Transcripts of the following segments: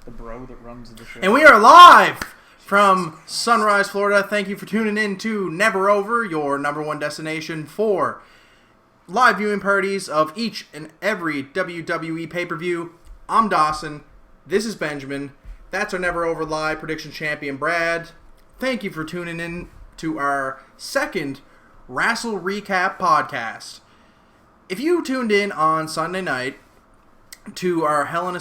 The bro that runs the show. And we are live from Sunrise, Florida. Thank you for tuning in to Never Over, your number one destination for live viewing parties of each and every WWE pay-per-view. I'm Dawson. This is Benjamin. That's our Never Over Live prediction champion, Brad. Thank you for tuning in to our second Wrestle Recap podcast. If you tuned in on Sunday night to our Hell in a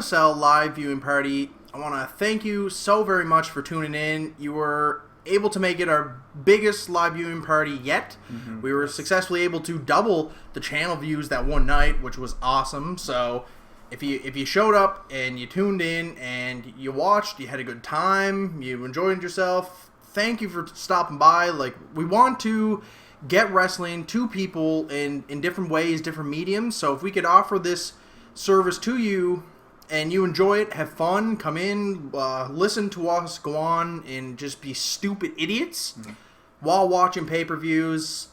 Cell live viewing party, I want to thank you so very much for tuning in. You were able to make it our biggest live viewing party yet. Mm-hmm. We were successfully able to double the channel views that one night, which was awesome. So if you showed up and you tuned in and you watched, you had a good time, you enjoyed yourself, thank you for stopping by. Like, we want to get wrestling to people in different ways, different mediums. So if we could offer this service to you and you enjoy it, have fun, come in, listen to us go on and just be stupid idiots while watching pay-per-views,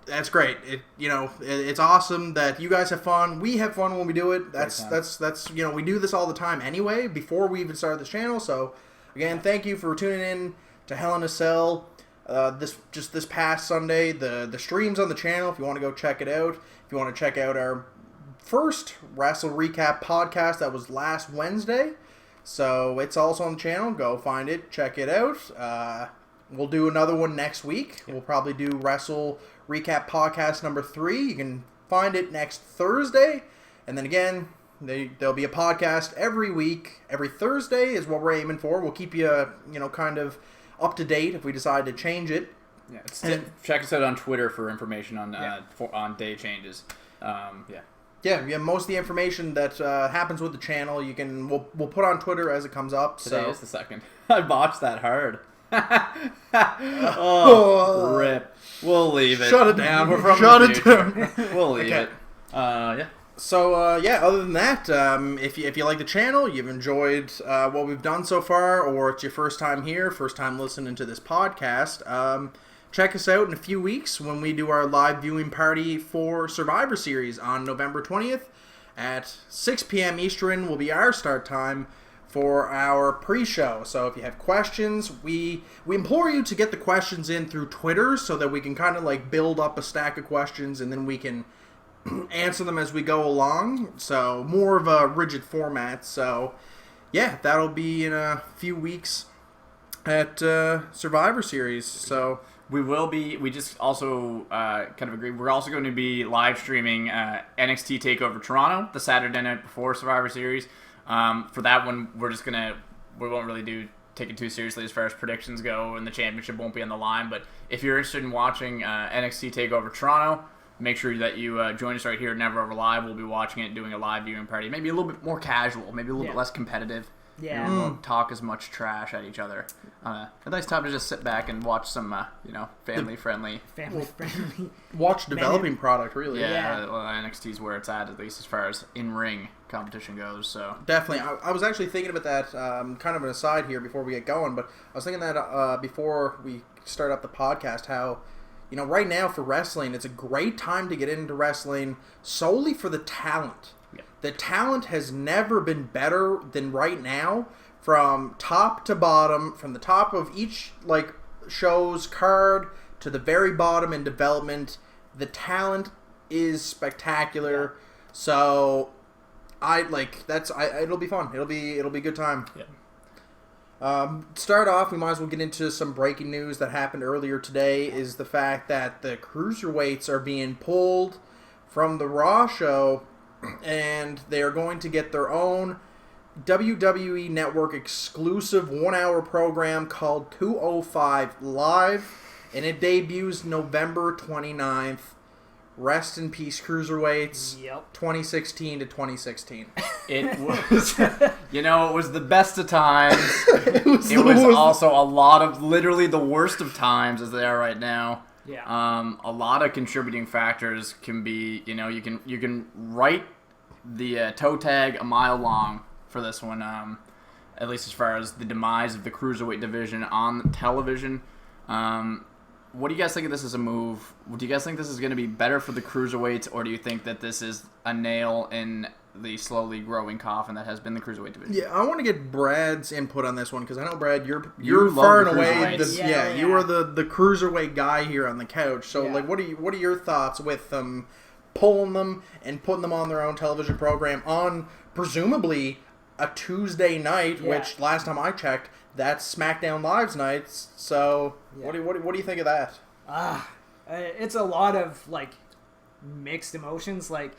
that's great. It's awesome that you guys have fun. We have fun when we do it. That's we do this all the time anyway before we even started this channel. So again, thank you for tuning in to Hell in a Cell. This past Sunday, the stream's on the channel if you want to go check it out. If you want to check out our first Wrestle Recap podcast, that was last Wednesday. So it's also on the channel. Go find it, check it out. We'll do another one next week. We'll probably do Wrestle Recap podcast number 3. You can find it next Thursday. And then again, there'll be a podcast every week. Every Thursday is what we're aiming for. We'll keep you, kind of up to date if we decide to change it. Yeah, check us out on Twitter for information on day changes. Yeah, most of the information that happens with the channel, we'll put on Twitter as it comes up. Today is the second. I botched that hard. Rip. We'll leave it. Shut it down. We're from Shut the it future. down. We'll leave it. So, other than that, if you like the channel, you've enjoyed what we've done so far, or it's your first time here, first time listening to this podcast, check us out in a few weeks when we do our live viewing party for Survivor Series on November 20th at 6 p.m. Eastern will be our start time for our pre-show. So if you have questions, we implore you to get the questions in through Twitter so that we can kind of build up a stack of questions and then we can answer them as we go along. So more of a rigid format. So yeah, that'll be in a few weeks at Survivor Series. So we just also kind of agreed, we're also going to be live streaming NXT TakeOver Toronto the Saturday night before Survivor Series. For that one, we won't really take it too seriously as far as predictions go, and the championship won't be on the line. But if you're interested in watching NXT TakeOver Toronto, make sure that you join us right here at Never Over Live. We'll be watching it, doing a live viewing party. Maybe a little bit more casual, maybe a little bit less competitive. Yeah. We won't talk as much trash at each other. A nice time to just sit back and watch some, family-friendly. Family-friendly. Watch developing product, really. Yeah. Well, NXT's where it's at least as far as in-ring competition goes. So definitely. I was actually thinking about that, kind of an aside here before we get going, but I was thinking that before we start up the podcast, how right now for wrestling, it's a great time to get into wrestling solely for the talent. Yeah. The talent has never been better than right now, from top to bottom, from the top of each show's card to the very bottom in development. The talent is spectacular. Yeah. So it'll be fun. It'll be a good time. Yeah. Start off, we might as well get into some breaking news that happened earlier today, is the fact that the Cruiserweights are being pulled from the Raw show, and they are going to get their own WWE Network exclusive 1-hour program called 205 Live, and it debuts November 29th. Rest in peace, Cruiserweights. Yep. 2016 to 2016. It was, it was the best of times. It was also a lot of, literally the worst of times as they are right now. Yeah. A lot of contributing factors can be, you can write the toe tag a mile long for this one, at least as far as the demise of the Cruiserweight division on television. what do you guys think of this as a move? Do you guys think this is going to be better for the cruiserweights, or do you think that this is a nail in the slowly growing coffin that has been the cruiserweight division? Yeah, I want to get Brad's input on this one because I know, Brad, you're love far the and away cruiserweights. you are the cruiserweight guy here on the couch. So Yeah. like, what are your thoughts with them pulling them and putting them on their own television program on presumably a Tuesday night, Yeah. which last time I checked, that's SmackDown Live's nights. So Yeah. what do you think of that? It's a lot of like mixed emotions. Like,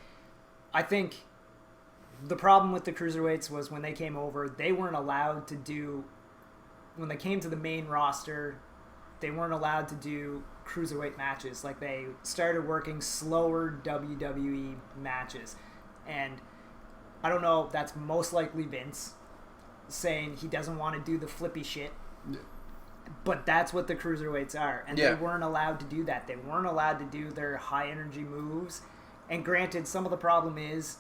I think the problem with the cruiserweights was when they came over, they weren't allowed to do. When they came to the main roster, they weren't allowed to do cruiserweight matches. Like, they started working slower WWE matches, and I don't know. That's most likely Vince saying he doesn't want to do the flippy shit. But that's what the cruiserweights are, and Yeah. they weren't allowed to do that. They weren't allowed to do their high energy moves. And granted, some of the problem is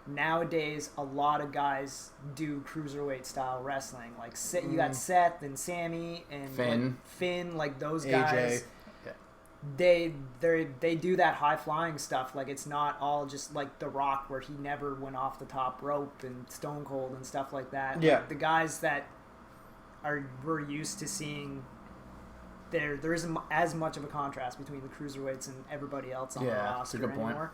nowadays a lot of guys do cruiserweight style wrestling. Like you got Seth and Sammy and Finn, like those AJ. guys. They do that high flying stuff. Like, it's not all just like The Rock, where he never went off the top rope, and Stone Cold and stuff like that. Yeah. Like, the guys that we're used to seeing, there isn't as much of a contrast between the cruiserweights and everybody else on the Yeah, roster that's a good point. anymore.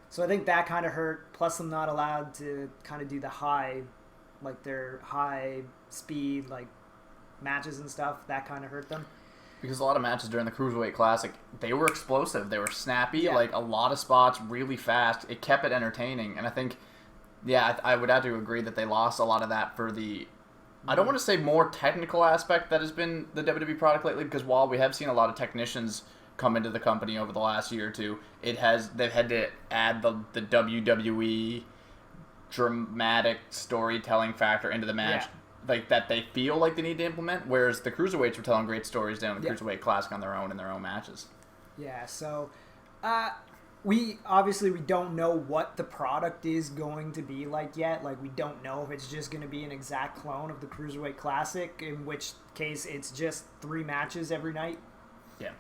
So I think that kind of hurt. Plus, them not allowed to kind of do the high, like their high speed like matches and stuff. That kind of hurt them. Because a lot of matches during the Cruiserweight Classic, they were explosive. They were snappy. Yeah. Like, a lot of spots really fast. It kept it entertaining. And I think, I would have to agree that they lost a lot of that for the, I don't want to say more technical aspect that has been the WWE product lately, because while we have seen a lot of technicians come into the company over the last year or two, they've had to add the WWE dramatic storytelling factor into the match. Yeah. Like, that they feel like they need to implement, whereas the Cruiserweights were telling great stories down in the Yeah. Cruiserweight Classic on their own in their own matches. Yeah, so we don't know what the product is going to be like yet. Like, we don't know if it's just going to be an exact clone of the Cruiserweight Classic, in which case it's just 3 matches every night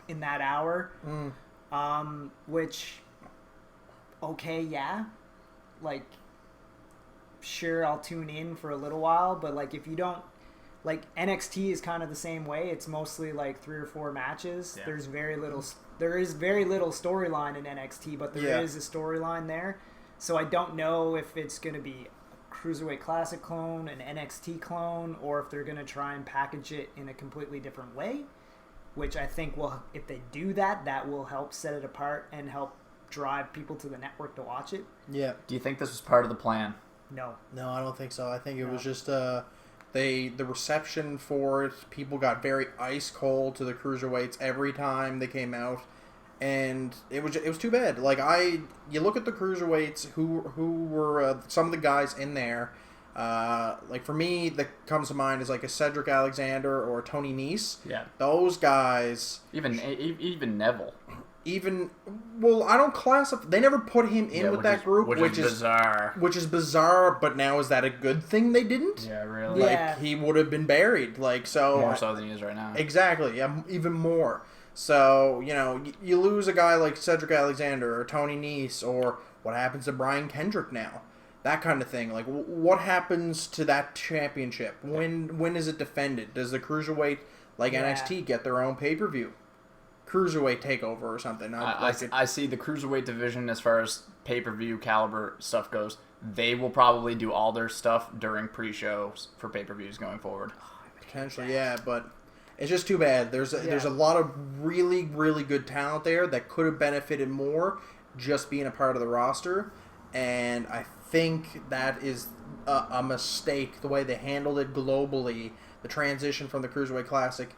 in that hour. Which, okay, yeah. Like, sure, I'll tune in for a little while, but like, if you don't, like, NXT is kind of the same way. It's mostly like 3 or 4 matches. Yeah. There is very little storyline in NXT, but there is a storyline there. So I don't know if it's going to be a Cruiserweight Classic clone, an NXT clone, or if they're going to try and package it in a completely different way, which I think will, if they do that, that will help set it apart and help drive people to the network to watch it. Yeah. Do you think this was part of the plan? No. No, I don't think so. I think it was just the reception for it. People got very ice cold to the cruiserweights every time they came out, and it was too bad. Like, you look at the cruiserweights who were some of the guys in there. Like, for me, that comes to mind is like a Cedric Alexander or a Tony Nese. Yeah. Those guys. Even Neville. I don't classify. They never put him in with that group, which is bizarre. Which is bizarre. But now, is that a good thing they didn't? Yeah, really. Like, he would have been buried. Like, so More so than he is right now. Exactly. Yeah, even more. So, you lose a guy like Cedric Alexander or Tony Nese, or what happens to Brian Kendrick now? That kind of thing. Like, what happens to that championship? When is it defended? Does the cruiserweight, like NXT, get their own pay-per-view? Cruiserweight takeover or something. I see the Cruiserweight division, as far as pay-per-view caliber stuff goes, they will probably do all their stuff during pre-shows for pay-per-views going forward. Potentially, yeah, but it's just too bad. There's a lot of really, really good talent there that could have benefited more just being a part of the roster, and I think that is a mistake, the way they handled it globally, the transition from the Cruiserweight Classic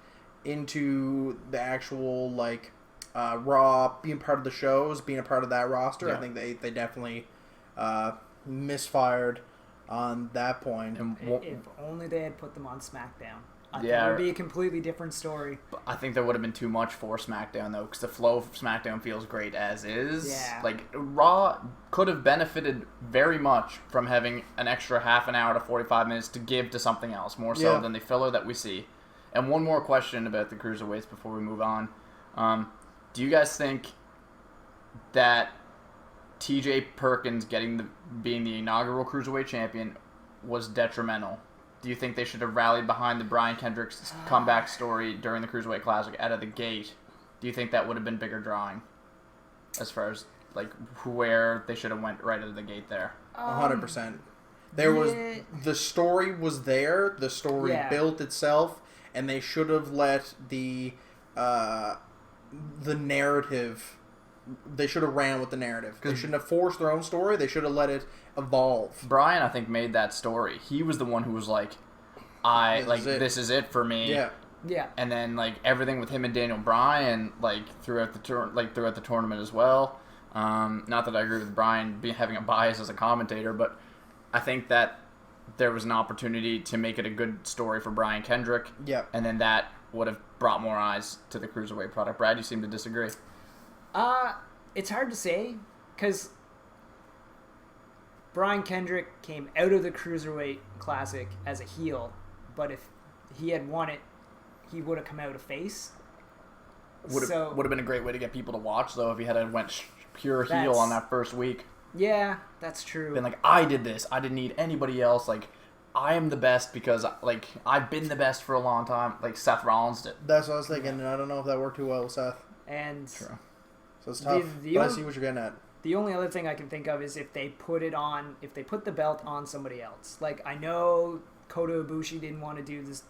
into the actual, like, Raw, being part of the shows, being a part of that roster. Yeah. I think they definitely misfired on that point. And If only they had put them on SmackDown. I think Yeah. it would be a completely different story. I think there would have been too much for SmackDown, though, because the flow of SmackDown feels great as is. Yeah. Like, Raw could have benefited very much from having an extra half an hour to 45 minutes to give to something else, more so than the filler that we see. And one more question about the Cruiserweights before we move on. Do you guys think that T.J. Perkins being the inaugural Cruiserweight champion was detrimental? Do you think they should have rallied behind the Brian Kendrick's comeback story during the Cruiserweight Classic out of the gate? Do you think that would have been bigger drawing as far as like where they should have went right out of the gate there? 100%. There was the story was there. The story built itself, and they should have let the narrative. They should have ran with the narrative. They shouldn't have forced their own story. They should have let it evolve. Brian, I think, made that story. He was the one who was like, this is it for me. Yeah. Yeah. And then like everything with him and Daniel Bryan, like throughout the tournament as well. Not that I agree with Brian having a bias as a commentator, but I think that there was an opportunity to make it a good story for Brian Kendrick. Yeah. And then that would have brought more eyes to the Cruiserweight product. Brad, you seem to disagree. It's hard to say, because Brian Kendrick came out of the Cruiserweight Classic as a heel, but if he had won it, he would have come out a face. Would have been a great way to get people to watch, though, if he had went pure heel on that first week. Yeah, that's true. Been like, I did this. I didn't need anybody else. Like, I am the best because, like, I've been the best for a long time. Like Seth Rollins did. That's what I was thinking, and I don't know if that worked too well with Seth. And true. So it's tough, but I see what you're getting at. The only other thing I can think of is if they put the belt on somebody else. Like, I know Kota Ibushi didn't want to do this,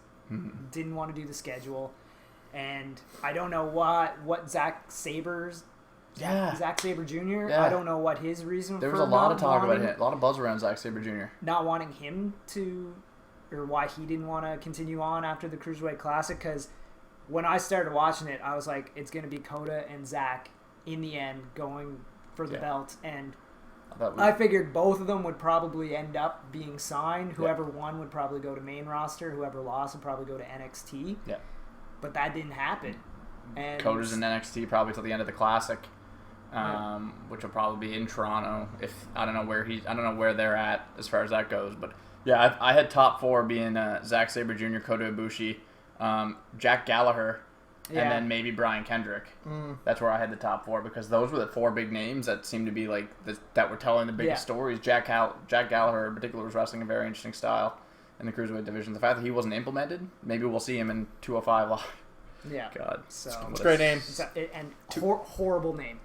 didn't want to do the schedule, and I don't know what Zack Sabre Jr. Yeah. I don't know what his reason. There was a lot of talk about him, a lot of buzz around Zack Sabre Jr. Not wanting him to, or why he didn't want to continue on after the Cruiserweight Classic. Because when I started watching it, I was like, it's going to be Kota and Zack in the end going for the belt, and I figured both of them would probably end up being signed. Whoever won would probably go to main roster. Whoever lost would probably go to NXT. Yeah. But that didn't happen. And Coda's in NXT probably till the end of the Classic, which will probably be in Toronto. I don't know where they're at as far as that goes. But yeah, I had top four being Zack Sabre Jr., Kota Ibushi, Jack Gallagher, and then maybe Brian Kendrick. That's where I had the top four, because those were the four big names that seemed to be like that were telling the biggest stories. Jack Gallagher in particular was wrestling a very interesting style in the Cruiserweight division. The fact that he wasn't implemented, maybe we'll see him in 205 Live. Yeah. God. So it's a great name. Horrible name.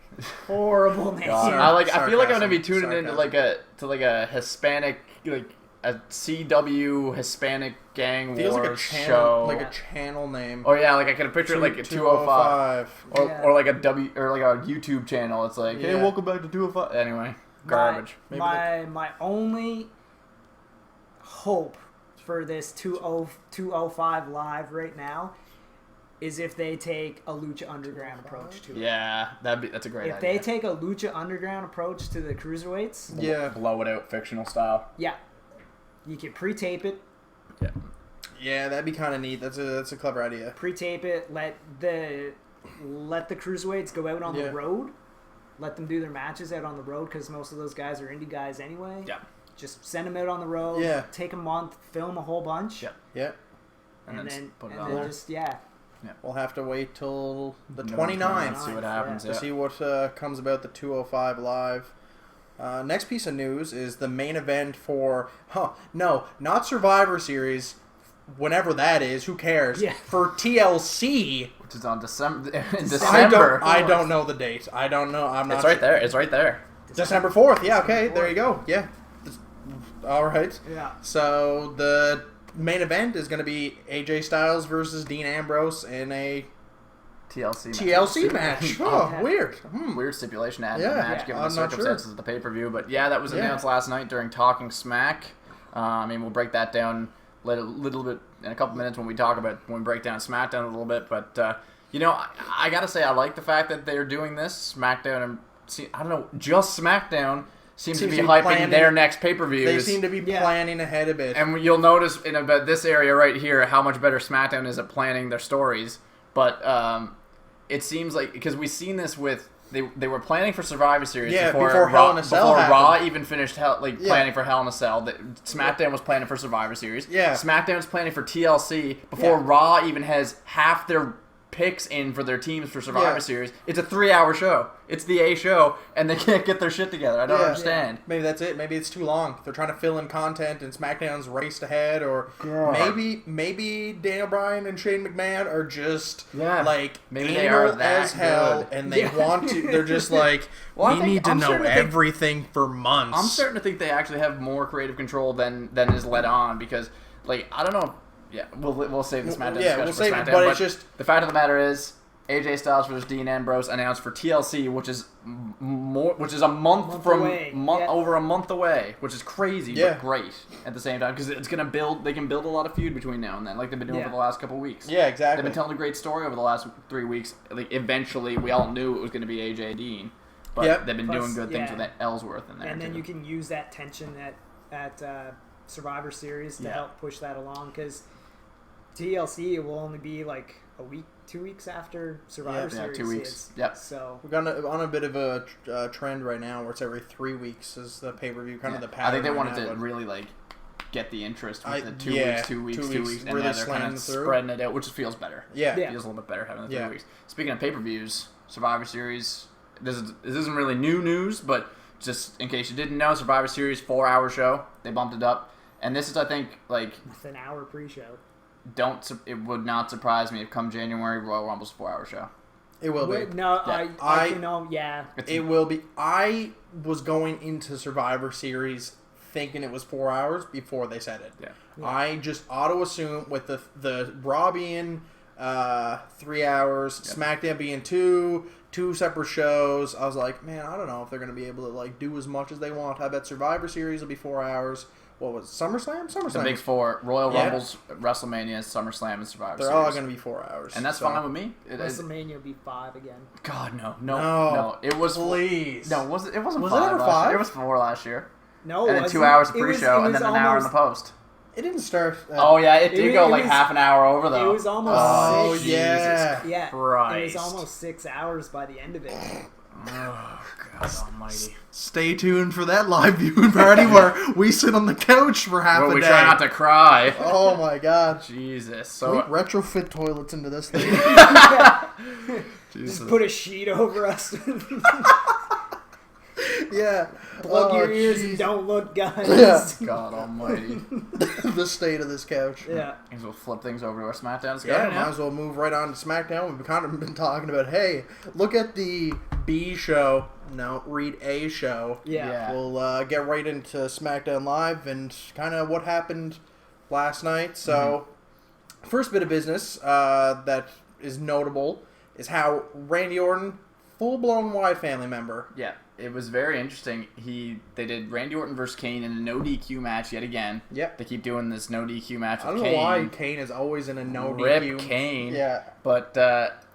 Horrible name. I feel like I'm gonna be tuning into like a Hispanic, like a CW Hispanic gang feels wars like a channel, show, like a channel name. Oh yeah, like I can picture it like a 205 or like a YouTube channel. It's like, hey, welcome back to 205. Anyway, garbage. My only hope for this 205 Live right now is if they take a Lucha Underground approach to it. Yeah, that's a great idea. If they take a Lucha Underground approach to the Cruiserweights, blow it out fictional style. Yeah, you can pre-tape it. Yeah, that'd be kind of neat. That's a clever idea. Pre-tape it. Let the Cruiserweights go out on the road. Let them do their matches out on the road, because most of those guys are indie guys anyway. Yeah. Just send them out on the road. Yeah. Take a month, film a whole bunch. Yeah. And then put it and on then there. Just We'll have to wait till the November 29th. See what happens. To see what comes about the 205 Live. Next piece of news is the main event for... not Survivor Series. Whenever that is, who cares? Yeah. For TLC... Which is on December. I don't know the date. I don't know. I'm not It's right there. It's right there. December 4th. Yeah, okay. There you go. Yeah. All right. Yeah. So the main event is going to be AJ Styles versus Dean Ambrose in a TLC match. Oh, weird. Weird stipulation to add to Yeah. the match, given the circumstances of the pay-per-view. But yeah, that was announced last night during Talking Smack. We'll break that down a little bit in a couple minutes when we break down SmackDown a little bit. But I gotta say, I like the fact that they're doing this. SmackDown and I don't know, just SmackDown seems to be hyping their next pay-per-views. They seem to be planning ahead a bit. And you'll notice in about this area right here how much better SmackDown is at planning their stories. But it seems like, because we've seen this with, they were planning for Survivor Series before Hell in a Cell before happened. Raw even finished planning for Hell in a Cell. SmackDown was planning for Survivor Series. Yeah. SmackDown's planning for TLC before Raw even has half their picks in for their teams for Survivor Series. It's a 3-hour show. It's the A show, and they can't get their shit together. I don't understand. Maybe that's it. Maybe it's too long. They're trying to fill in content, and SmackDown's raced ahead, or maybe Daniel Bryan and Shane McMahon are just like maybe anal they are that as hell, good. and they want to. They're just like, we need to know everything for months. I'm starting to think they actually have more creative control than is let on, because like I don't know. Yeah, we'll save the SmackDown discussion for SmackDown. But it's just the fact of the matter is, AJ Styles versus Dean Ambrose announced for TLC, which is a month over a month away, which is crazy but great at the same time, because it's gonna build. They can build a lot of feud between now and then, like they've been doing for the last couple of weeks. Yeah, exactly. They've been telling a great story over the last 3 weeks. Like eventually, we all knew it was going to be AJ Dean, but they've been doing good things with Ellsworth in there. And then you can use that tension at Survivor Series to help push that along, because TLC will only be like a week, 2 weeks after Survivor Series. 2 weeks. So we're on a bit of a trend right now where it's every 3 weeks is the pay-per-view, kind of the pattern. I think they right wanted now, to really like get the interest with the 2 weeks, and really now they're kind of spreading it out, which feels better. Yeah. It feels a little bit better having the 3 weeks. Speaking of pay-per-views, Survivor Series. This isn't really new news, but just in case you didn't know, Survivor Series 4-hour show. They bumped it up, and this is, I think, like with an hour pre-show. It would not surprise me if come January Royal Rumble's a 4-hour show. It will be. No, I know. Yeah, it will be. I was going into Survivor Series thinking it was 4 hours before they said it. Yeah. I just auto assumed with the Raw being 3 hours, SmackDown being two separate shows. I was like, man, I don't know if they're going to be able to like do as much as they want. I bet Survivor Series will be 4 hours. What was it? SummerSlam? The big four: Royal Rumbles, WrestleMania, SummerSlam, and Survivor Series. They're all going to be 4 hours, and that's fine with me. WrestleMania will be 5 again. God, no. It was please. No, it wasn't. Was it ever 5? It was 4 last year. No, and then 2 hours of pre-show, and then an hour in the post. It didn't start. It did go like half an hour over though. It was almost 6. Yeah. Christ. It was almost 6 hours by the end of it. Oh, God almighty. Stay tuned for that live viewing party where we sit on the couch for half a day. We try not to cry. Oh, my God. Jesus. So we retrofit toilets into this thing. Just put a sheet over us. Yeah. Plug your ears and don't look, guys. Yeah. God almighty. The state of this couch. Yeah. As well flip things over to our SmackDown discussion. Yeah, might as well move right on to SmackDown. We've kind of been talking about, hey, look at the B show. No, read A show. Yeah. We'll get right into SmackDown Live and kind of what happened last night. So, first bit of business that is notable is how Randy Orton, full-blown Wyatt family member. Yeah. It was very interesting. They did Randy Orton versus Kane in a no DQ match yet again. Yep. They keep doing this no DQ match with Kane. I don't know why Kane is always in a no Rip DQ. Kane. Yeah. But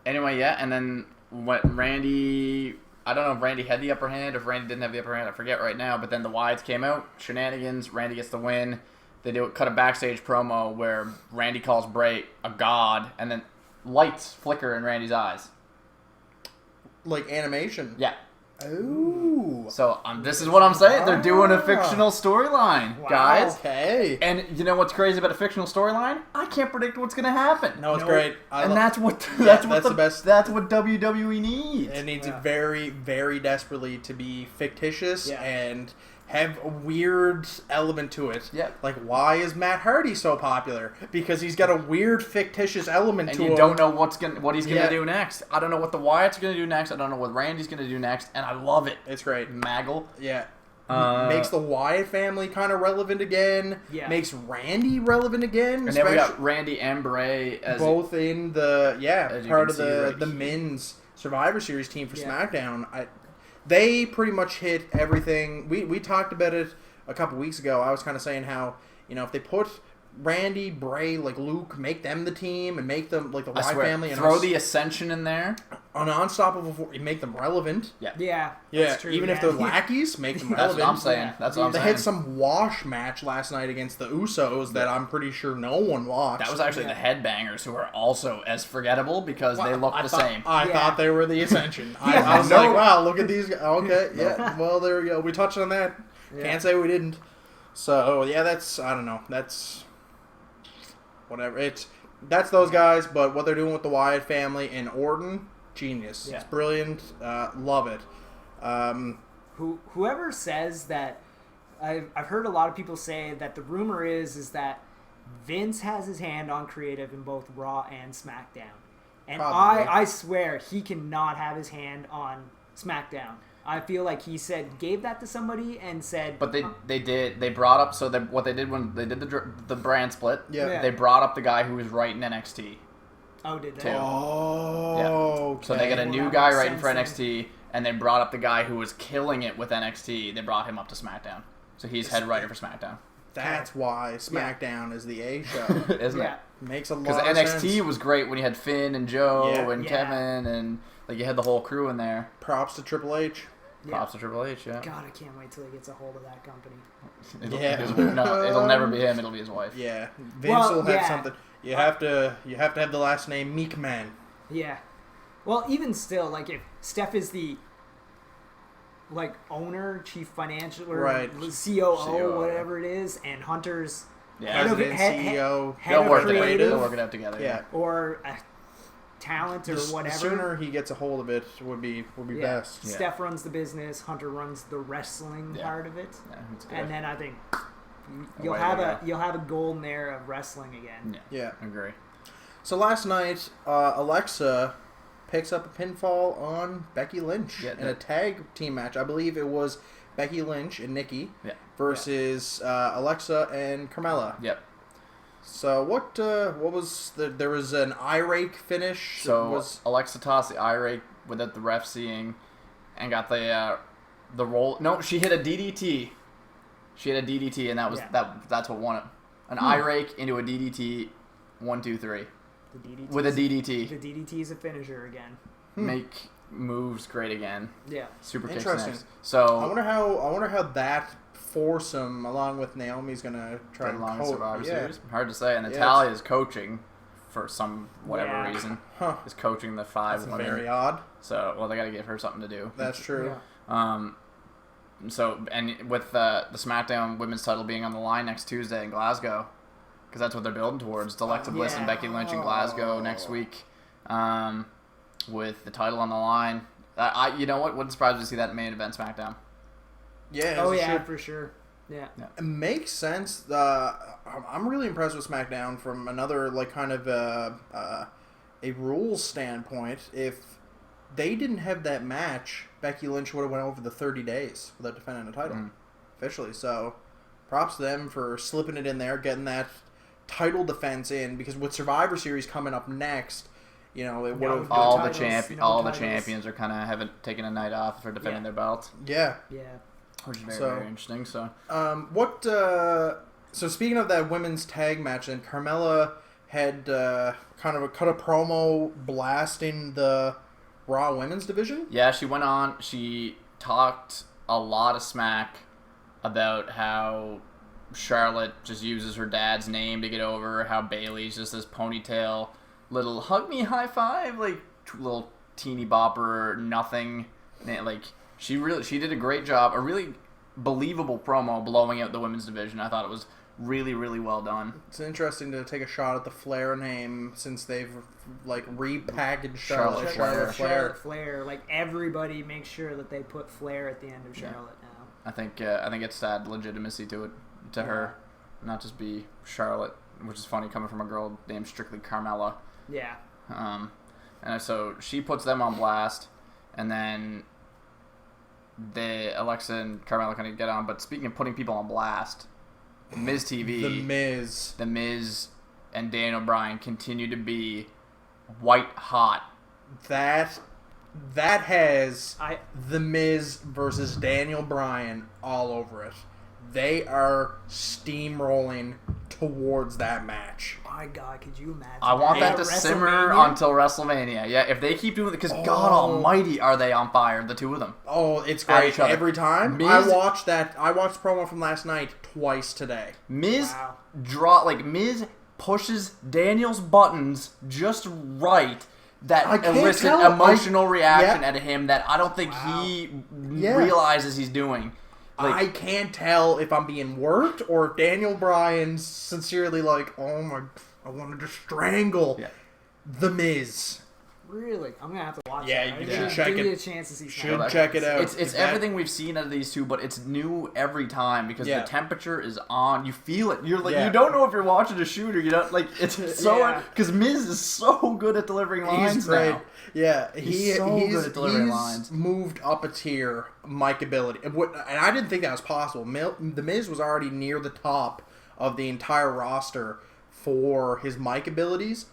anyway, and then Randy... I don't know if Randy had the upper hand, if Randy didn't have the upper hand. I forget right now. But then the Wyatts came out. Shenanigans. Randy gets the win. They cut a backstage promo where Randy calls Bray a god, and then lights flicker in Randy's eyes. Like animation. Yeah. Ooh. So this is what I'm saying. They're doing a fictional storyline, guys. Okay. And you know what's crazy about a fictional storyline? I can't predict what's going to happen. No, it's great. That's what the best. That's what WWE needs. It needs it very, very desperately to be fictitious and have a weird element to it. Yeah. Like, why is Matt Hardy so popular? Because he's got a weird fictitious element to him. And you don't know what he's going to do next. I don't know what the Wyatts are going to do next. I don't know what Randy's going to do next. And I love it. It's great. Maggle. Yeah. Makes the Wyatt family kind of relevant again. Yeah. Makes Randy relevant again. And then we got Randy and Bray as both in the part of the right men's Survivor Series team for SmackDown. They pretty much hit everything. We talked about it a couple weeks ago. I was kind of saying how, if they put Randy, Bray, like Luke, make them the team and make them like the Wyatt family. And throw the Ascension in there. An unstoppable, make them relevant. Yeah. That's true, even if they're lackeys, make them relevant. That's what I'm saying. That's what I'm saying. They had some wash match last night against the Usos that I'm pretty sure no one watched. That was actually the Headbangers, who are also as forgettable because they look the same. I thought they were the Ascension. I was like, wow, look at these guys. Okay, well, there we go. We touched on that. Can't say we didn't. So, I don't know. That's whatever. that's those guys. But what they're doing with the Wyatt family and Orton, genius. Yeah. It's brilliant. Love it. Whoever says that, I've heard a lot of people say that the rumor is that Vince has his hand on creative in both Raw and SmackDown. And Probably. I swear he cannot have his hand on SmackDown. I feel like he gave that to somebody and said... But they did. They brought up... So what they did when they did the brand split, Yeah. they brought up the guy who was writing NXT. Oh, did they? Too. Oh, Yeah. okay. So they got a Well, new that guy makes writing for sense NXT, and they brought up the guy who was killing it with NXT. They brought him up to SmackDown. So he's head writer for SmackDown. That's why SmackDown is the A show. Isn't Yeah. it? Makes a lot Because of NXT sense. was great when you had Finn and Joe Yeah. and Yeah. Kevin, and like you had the whole crew in there. Props to Triple H. Yeah. Props to Triple H, yeah. God, I can't wait till he gets a hold of that company. It'll never be him. It'll be his wife. Yeah, Vince Well, will have yeah. something. You have to have the last name Meek Man. Yeah. Well, even still, like if Steph is the owner, chief financial, or Right. COO, whatever it is, and Hunter's Yeah. head of, President, CEO. head They'll of work it out. creative They'll work it out together. Yeah. or a talent or The whatever. sooner he gets a hold of it would be Yeah. best. Yeah. Steph runs the business, Hunter runs the wrestling Yeah. part of it, Yeah, it's good. and then I think you'll Away have they a go. you'll have a golden era of wrestling again. Yeah. I agree. So last night, Alexa picks up a pinfall on Becky Lynch Yeah, in a tag team match. I believe it was Becky Lynch and Nikki Yeah. versus Alexa and Carmella. Yep. So what was there was an eye rake finish. So Alexa tossed the eye rake without the ref seeing, and got the roll. No, she hit a DDT. She hit a DDT, and that was Yeah. that's what won it. An eye rake into a DDT. 1, 2, 3. The DDT With a DDT. The DDT is a finisher again. Make moves great again. Yeah. Super kicks Interesting. next. I So wonder how that foursome along with Naomi's gonna try right and along Survivor yeah. Series. Hard to say. And Yeah, Natalia is coaching for some whatever Yeah. reason. Huh. Is coaching the 5 That's women. very odd. So they got to give her something to do. That's true. Yeah. So and with the SmackDown Women's title being on the line next Tuesday in Glasgow, because that's what they're building towards. It's Alexa Bliss and Yeah. Becky Lynch in Glasgow next week, with the title on the line. You know what? Wouldn't surprise me to see that main event SmackDown. Yeah. Oh it yeah, should- for sure. Yeah. It makes sense. I'm really impressed with SmackDown from another kind of a rules standpoint. If they didn't have that match, Becky Lynch would have went over the 30 days without defending the title officially. So, props to them for slipping it in there, getting that title defense in. Because with Survivor Series coming up next, it would have No all titles, the no titles. champions are kind of haven't taken a night off for defending Yeah. their belts, yeah. Yeah. which is very, So- very interesting. So So speaking of that women's tag match, and Carmella had kind of cut a promo blasting the Raw Women's division. yeah, she went on. She talked a lot of smack about how Charlotte just uses her dad's name to get over. How Bailey's just this ponytail, little hug me, high five, little teeny bopper, nothing. Like she did a great job. A really believable promo blowing out the women's division. I thought it was really, really well done. It's interesting to take a shot at the Flair name since they've repackaged Charlotte Flair. Charlotte Flair. Like everybody makes sure that they put Flair at the end of Yeah. Charlotte now. I think it's to add legitimacy to it, to her, not just be Charlotte, which is funny coming from a girl named strictly Carmella. Yeah. And so she puts them on blast, and then Alexa and Carmella kind of get on. But speaking of putting people on blast, Miz TV, The Miz. And Daniel Bryan continue to be white hot. That has I The Miz versus Daniel Bryan all over it. They are steamrolling towards that match. my God, could you imagine? I want that At to simmer WrestleMania? until WrestleMania. Yeah, if they keep doing it, because God Almighty, are they on fire? The two of them. Oh, it's At great each other. every time. Miz- I watched promo from last night twice today. Miz Wow. Miz pushes Daniel's buttons just right. That I can't elicit tell. emotional reaction yeah. out of him that I don't think Wow. he Yeah. realizes he's doing. I can't tell if I'm being worked or if Daniel Bryan's sincerely like, oh my, I wanted to strangle Yeah. The Miz. Really? I'm gonna have to watch Yeah, that. you Give should check me it. a chance to see Should something. check it out. It's everything we've seen out of these two, but it's new every time because Yeah. the temperature is on. You feel it. You're like Yeah. you don't know if you're watching a shoot or you don't. Like it's so Yeah. because Miz is so good at delivering lines He's great. now. Yeah, He's so good at delivering he's lines. moved up a tier, mic ability. And I didn't think that was possible. The Miz was already near the top of the entire roster for his mic abilities,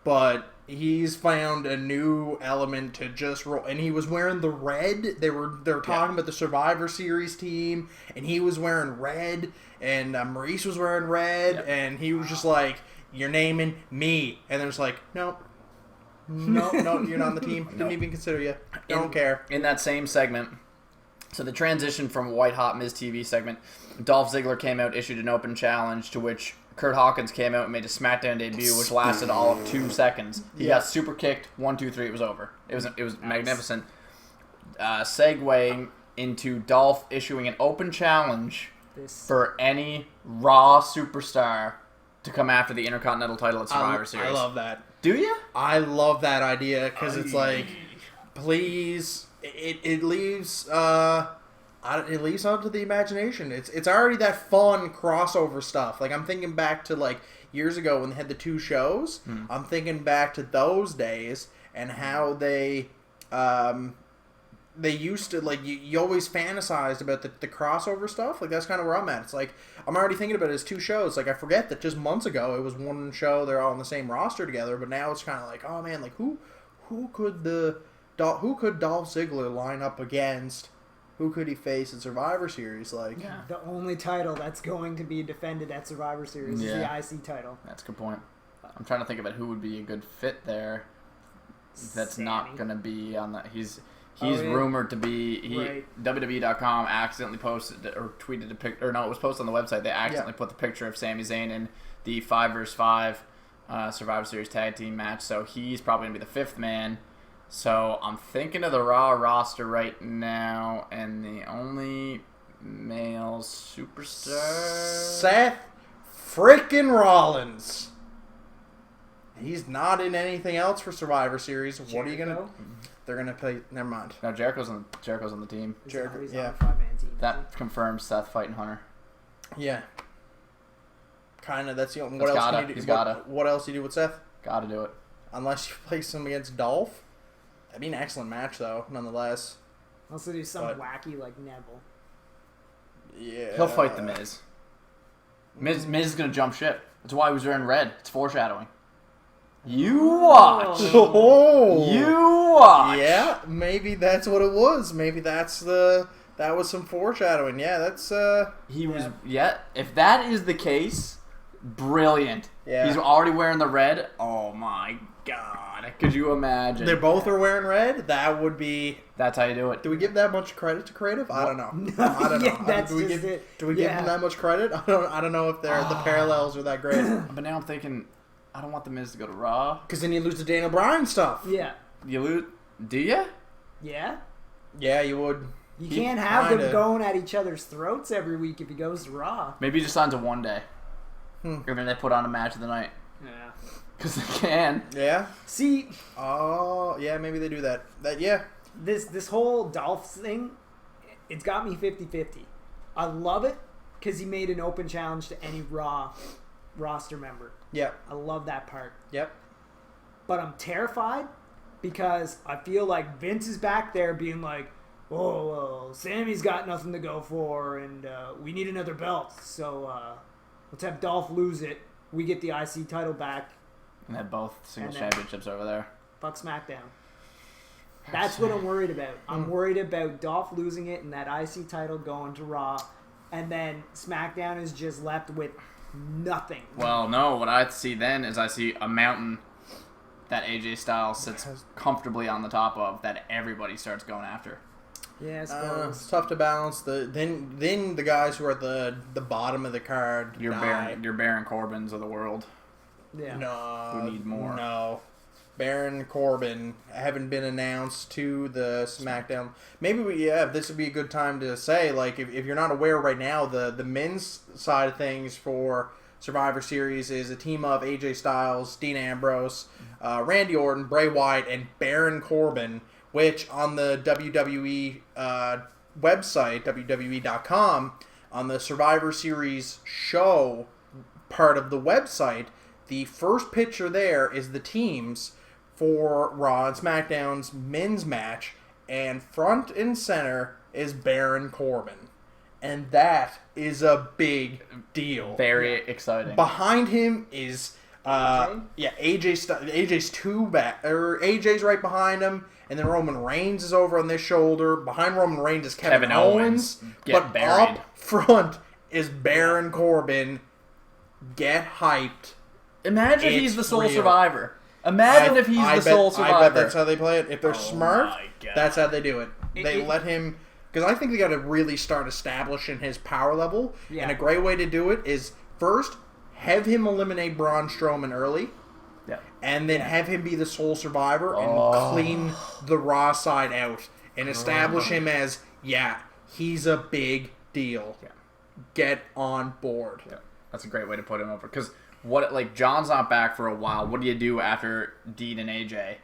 but he's found a new element to just roll. And he was wearing the red. They were talking about the Survivor Series team, and he was wearing red, and Maurice was wearing red, and he was just like, "You're naming me," and there's like, "Nope." No, you're not on the team. Didn't even consider you. Don't care. In that same segment, so the transition from White Hot Miz TV segment, Dolph Ziggler came out, issued an open challenge, to which Kurt Hawkins came out and made a SmackDown debut, which lasted all of 2 seconds. He got super kicked. 1, 2, 3. It was over. It was magnificent. Segueing into Dolph issuing an open challenge for any Raw superstar to come after the Intercontinental title at Survivor Series. I love that. Do you? I love that idea because it's like, please, it leaves it leaves out to the imagination. It's already that fun crossover stuff. Like I'm thinking back to like years ago when they had the 2 shows. I'm thinking back to those days and how they used to, like, you always fantasized about the crossover stuff. Like, that's kind of where I'm at. It's like, I'm already thinking about it as 2 shows. Like, I forget that just months ago it was 1 show, they're all on the same roster together, but now it's kind of like, oh man, like, who could Dolph Ziggler line up against? Who could he face in Survivor Series? Like, The only title that's going to be defended at Survivor Series is the IC title. That's a good point. I'm trying to think about who would be a good fit there. That's not going to be on the... He's rumored to be... Right. WWE.com accidentally posted or tweeted a picture... Or no, it was posted on the website. They accidentally put the picture of Sami Zayn in the 5 vs 5 Survivor Series tag team match. So he's probably going to be the 5th man. So I'm thinking of the Raw roster right now, and the only male superstar... Seth freaking Rollins. He's not in anything else for Survivor Series. Jericho? What are you gonna? They're gonna play. Never mind. No, Jericho's on the team. Jericho, He's yeah. on a 5-man team. That confirms Seth fighting Hunter. Yeah. Kind of. That's the only. That's What else? gotta. Can you do? He's gotta. What else do you do with Seth? Gotta do it. Unless you place him against Dolph. That'd be an excellent match, though. Nonetheless. Also do some But- wacky like Neville. Yeah. He'll fight the Miz. Miz is gonna jump ship. That's why he was wearing red. It's foreshadowing. You watch. Oh. You watch. Yeah. Maybe that's what it was. Maybe that was some foreshadowing. Yeah. That's. He was. Yeah. If that is the case, brilliant. Yeah. He's already wearing the red. Oh my god. Could you imagine? They both are wearing red. That would be. That's how you do it. Do we give that much credit to creative? I don't know. I don't know. Yeah, that's do we just give, it. Do we give them that much credit? I don't know if the parallels are that great. But now I'm thinking, I don't want the Miz to go to Raw. Because then you lose the Daniel Bryan stuff. Yeah. You lose? Do you? Yeah? Yeah, you would. You He can't have kinda- them going at each other's throats every week if he goes to Raw. Maybe he just signs a 1 day. And then they put on a match of the night. Yeah. Because they can. Yeah. See, Oh, yeah. Maybe they do that. Yeah. this whole Dolph thing, it's got me 50-50. I love it because he made an open challenge to any Raw roster member. Yep. I love that part. Yep. But I'm terrified because I feel like Vince is back there being like, oh, well, Sammy's got nothing to go for, and we need another belt. So let's have Dolph lose it. We get the IC title back. And they have both singles And then- championships over there. Fuck SmackDown. That's what I'm worried about. I'm worried about Dolph losing it and that IC title going to Raw, and then SmackDown is just left with nothing. Well, no. What I see then is I see a mountain that AJ Styles sits comfortably on the top of that everybody starts going after. Yeah, I It's suppose. tough to balance. Then the guys who are at the bottom of the card Your die. Baron Corbins of the world. Yeah. No. Who need more? No. Baron Corbin haven't been announced to the SmackDown. Maybe this would be a good time to say, like, if you're not aware right now, the men's side of things for Survivor Series is a team of AJ Styles, Dean Ambrose, Randy Orton, Bray Wyatt, and Baron Corbin, which on the WWE website, WWE.com, on the Survivor Series show part of the website, the first picture there is the teams for Raw and SmackDown's men's match, and front and center is Baron Corbin. And that is a big deal. Very exciting. Behind him is AJ's AJ's right behind him, and then Roman Reigns is over on this shoulder. Behind Roman Reigns is Kevin Owens. Get buried. Up front is Baron Corbin. Get hyped. Imagine if he's the sole survivor. Imagine if he's the sole survivor. I bet that's how they play it. If they're smart, that's how they do it. They let him... Because I think they got to really start establishing his power level. Yeah. And a great way to do it is, first, have him eliminate Braun Strowman early. Yeah. And then have him be the sole survivor and clean the Raw side out. And establish him as, he's a big deal. Yeah. Get on board. Yeah. That's a great way to put him over. Because John's not back for a while. What do you do after Dean and AJ?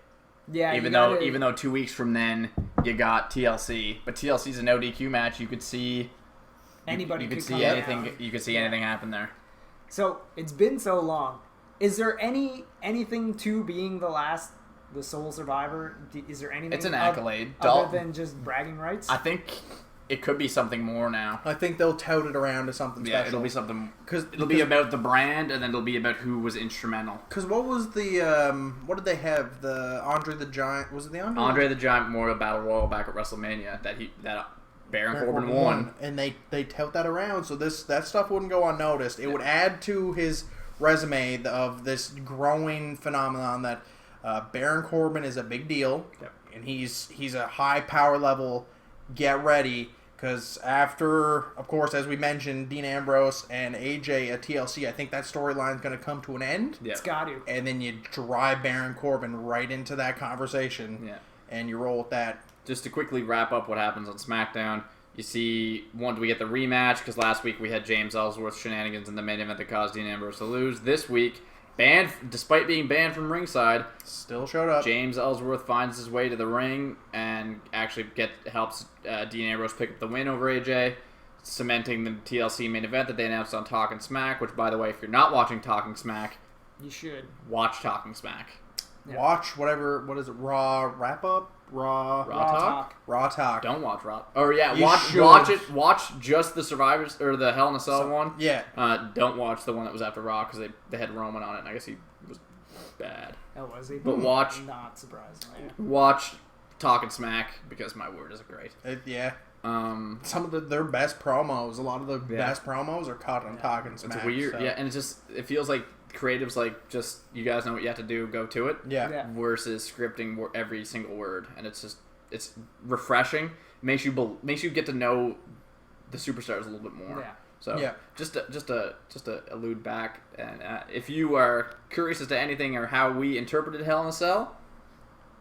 Yeah, even though 2 weeks from then you got TLC, but TLC's a no DQ match. You could see anybody. You could see anything. Down. You could see anything happen there. So it's been so long. Is there anything to being the sole survivor? Is there anything? It's an accolade other than just bragging rights. I think it could be something more now. I think they'll tout it around to something special. Yeah, it'll be something. Because it'll be about the brand, and then it'll be about who was instrumental. Because what was the what did they have? The Andre the Giant, was it the Andre the Giant Memorial Battle Royal back at WrestleMania that Baron Corbin won, and they tout that around, so that stuff wouldn't go unnoticed. It would add to his resume of this growing phenomenon that Baron Corbin is a big deal, and he's a high power level. Get ready. Because after, of course, as we mentioned, Dean Ambrose and AJ at TLC, I think that storyline's going to come to an end. Yeah. It's got to. And then you drive Baron Corbin right into that conversation, and you roll with that. Just to quickly wrap up what happens on SmackDown, you see, do we get the rematch? Because last week we had James Ellsworth shenanigans in the main event that caused Dean Ambrose to lose. This week, despite being banned from ringside, still showed up. James Ellsworth finds his way to the ring and actually helps Dean Ambrose pick up the win over AJ, cementing the TLC main event that they announced on Talking Smack. Which, by the way, if you're not watching Talking Smack, you should watch Talking Smack. Yeah. Watch whatever. What is it? Raw wrap up. Raw Talk. Raw Talk. Don't watch Raw. Or watch it. Watch just the Survivors or the Hell in a Cell one. Yeah. Don't watch the one that was after Raw because they had Roman on it, and I guess he was bad. Oh, was he? But watch. Not surprisingly. Watch Talking Smack because my word is great. Some of their best promos. A lot of the best promos are cut on Talking Smack. It's weird. So. Yeah, and it feels like creatives just you guys know what you have to do, go to it. Yeah. Versus scripting every single word, and it's refreshing. Makes you get to know the superstars a little bit more. Yeah. So just to allude back, and if you are curious as to anything or how we interpreted Hell in a Cell,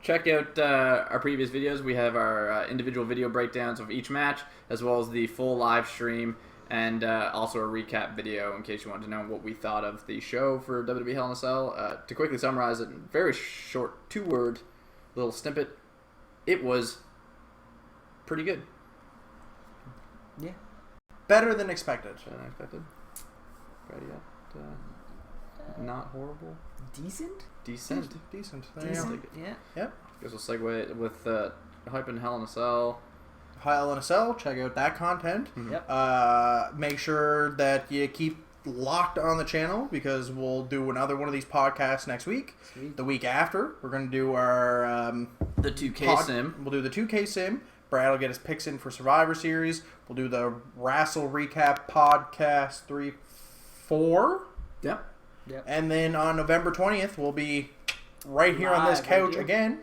check out our previous videos. We have our individual video breakdowns of each match, as well as the full live stream. And also a recap video in case you wanted to know what we thought of the show for WWE Hell in a Cell. To quickly summarize it in very short 2-word little snippet, it was pretty good. Yeah. Better than expected. Ready up. Not horrible. Decent. Decent. Yeah. Yep. Guess we'll segue with hyping Hell in a Cell. Hell in a Cell, check out that content. Yep. Make sure that you keep locked on the channel because we'll do another one of these podcasts next week. Sweet. The week after, we're going to do our the 2K sim. We'll do the 2K sim. Brad will get his picks in for Survivor Series. We'll do the Wrestle Recap podcast 3-4. Yep. And then on November 20th, we'll be right here on this couch again.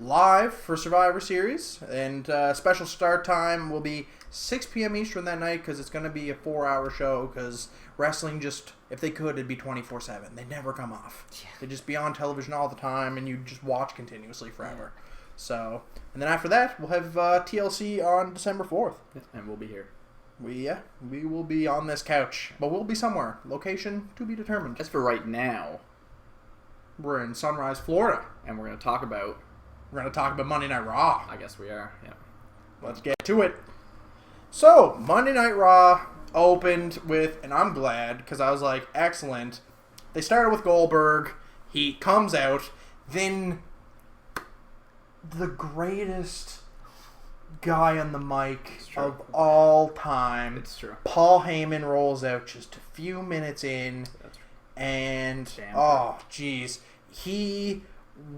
Live for Survivor Series, and special start time will be 6 p.m. Eastern that night because it's going to be a 4-hour show because wrestling if they could, it'd be 24/7. They'd never come off. Yeah. They'd just be on television all the time and you just watch continuously forever. So, and then after that, we'll have TLC on December 4th. And we'll be here. We will be on this couch, but we'll be somewhere. Location to be determined. As for right now, We're in Sunrise, Florida. and we're going to talk about... We're going to talk about Monday Night Raw. I guess we are, yeah. Let's get to it. So, Monday Night Raw opened with, and I'm glad, because I was like, excellent. They started with Goldberg. He comes out. Then, the greatest guy on the mic of all time. It's true. Paul Heyman rolls out just a few minutes in. That's true. And, Damn oh, jeez. He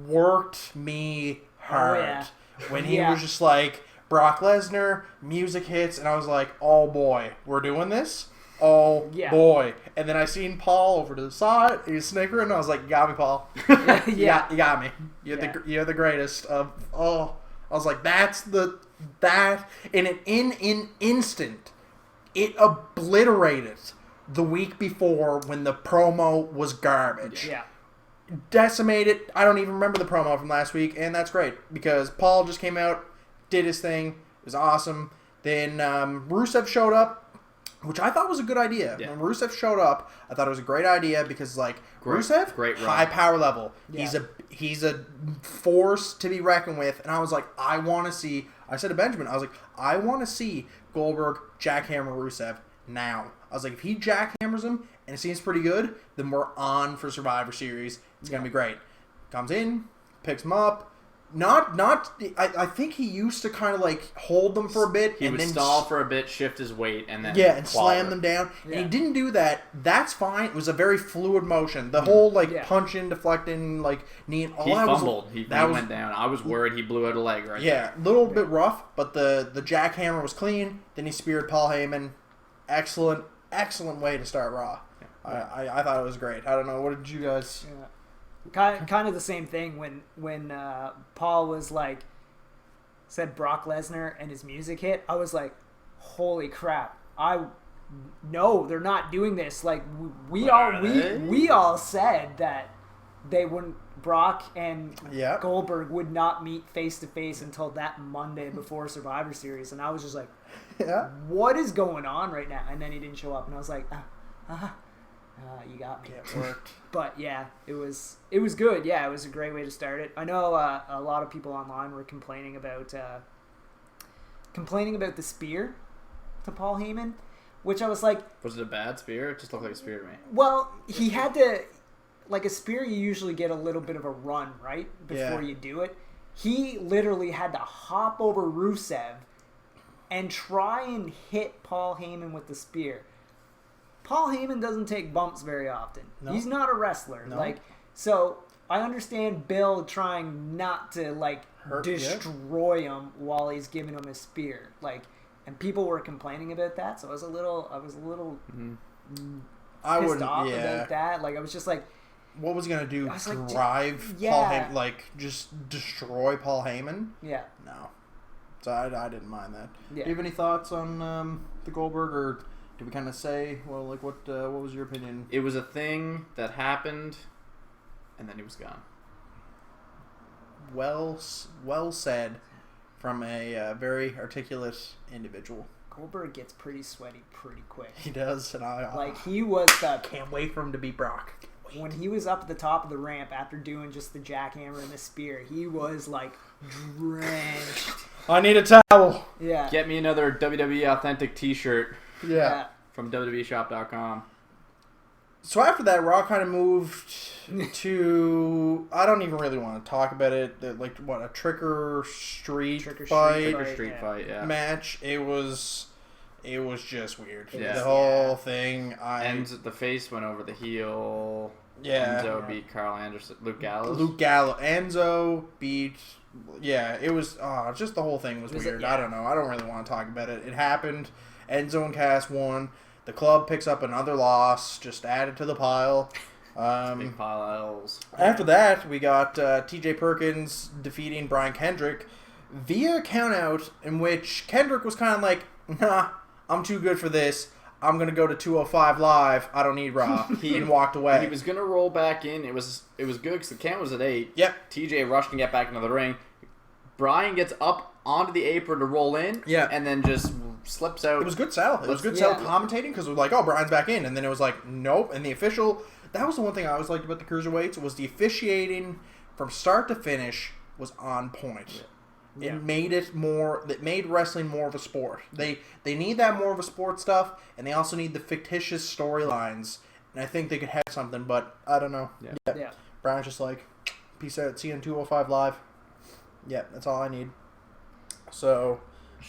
worked me hard. Oh, yeah. When he was just like, Brock Lesnar, music hits, and I was like, oh boy, we're doing this? Oh boy. And then I seen Paul over to the side, he was snickering, and I was like, you got me, Paul. Yeah. You got me. You're the greatest of, I was like, in an instant, it obliterated the week before when the promo was garbage. Yeah. Decimated. I don't even remember the promo from last week, and that's great because Paul just came out, did his thing. It was awesome. Then Rusev showed up, which I thought was a good idea. Yeah. When Rusev showed up, I thought it was a great idea because Rusev, great run. high power level. Yeah. He's a force to be reckoned with, and I was like, I want to see. I said to Benjamin, I was like, I want to see Goldberg jackhammer Rusev now. I was like, if he jackhammers him and it seems pretty good, then we're on for Survivor Series. It's gonna be great. Comes in, picks him up. I think he used to kind of like hold them for a bit. He would stall for a bit, shift his weight, and then and slam them down. Yeah. And he didn't do that. That's fine. It was a very fluid motion. The whole punching, deflecting, knee. And all he that fumbled. He was, went down. I was worried he blew out a leg right yeah, a little bit rough, but the jackhammer was clean. Then he speared Paul Heyman. Excellent way to start Raw. Yeah. I thought it was great. I don't know. What did you guys? Yeah. Kind of the same thing when Paul was like said Brock Lesnar and his music hit. I was like, holy crap! No, they're not doing this. Like we all said that they wouldn't. Brock and Goldberg would not meet face to face until that Monday before Survivor Series, and I was just like, what is going on right now? And then he didn't show up, and I was like, you got me. It worked. But yeah, it was good. Yeah, it was a great way to start it. I know a lot of people online were complaining about the spear to Paul Heyman, which I was like, was it a bad spear? It just looked like a spear to me. well, he had to, like a spear, you usually get a little bit of a run, right, before you do it. He literally had to hop over Rusev and try and hit Paul Heyman with the spear. Paul Heyman doesn't take bumps very often. No. He's not a wrestler. No. So I understand Bill trying not to destroy him while he's giving him a spear. And people were complaining about that, so I was a little pissed off about that. I was just like, what was he gonna do? I was like, Drive Paul Heyman? Just destroy Paul Heyman? Yeah. No. So I didn't mind that. Yeah. Do you have any thoughts on the Goldberg, or did we kind of say, what was your opinion? It was a thing that happened, and then he was gone. Well said from a very articulate individual. Goldberg gets pretty sweaty pretty quick. He does, and he was can't wait for him to beat Brock. When he was up at the top of the ramp after doing just the jackhammer and the spear, he was drenched. I need a towel. Yeah. Get me another WWE Authentic T-shirt. Yeah. From WWEshop.com. So after that, Raw kind of moved to... I don't even really want to talk about it. A trick-or-street fight match. It was just weird. Yeah. The whole thing. The face went over the heel. Yeah. Enzo beat Carl Anderson. Luke Gallows. Enzo beat... Yeah, it was... just the whole thing was weird. I don't know. I don't really want to talk about it. It happened. Enzo and Cass won. The club picks up another loss, just added to the pile. Big pile of L's. After that, we got TJ Perkins defeating Brian Kendrick via countout, in which Kendrick was kind of like, nah, I'm too good for this. I'm going to go to 205 Live. I don't need Raw. He walked away. He was going to roll back in. It was good because the count was at 8. Yep. TJ rushed and get back into the ring. Brian gets up onto the apron to roll in. Yeah. And then just slips out. It was good sell. It was good sell commentating because it was like, oh, Brian's back in. And then it was like, nope. And the official, that was the one thing I always liked about the Cruiserweights was the officiating from start to finish was on point. Yeah. It made wrestling more of a sport. They need that more of a sport stuff, and they also need the fictitious storylines. And I think they could have something, but I don't know. Yeah. Brian's just like, peace out. See you in 205 Live. Yeah, that's all I need. So,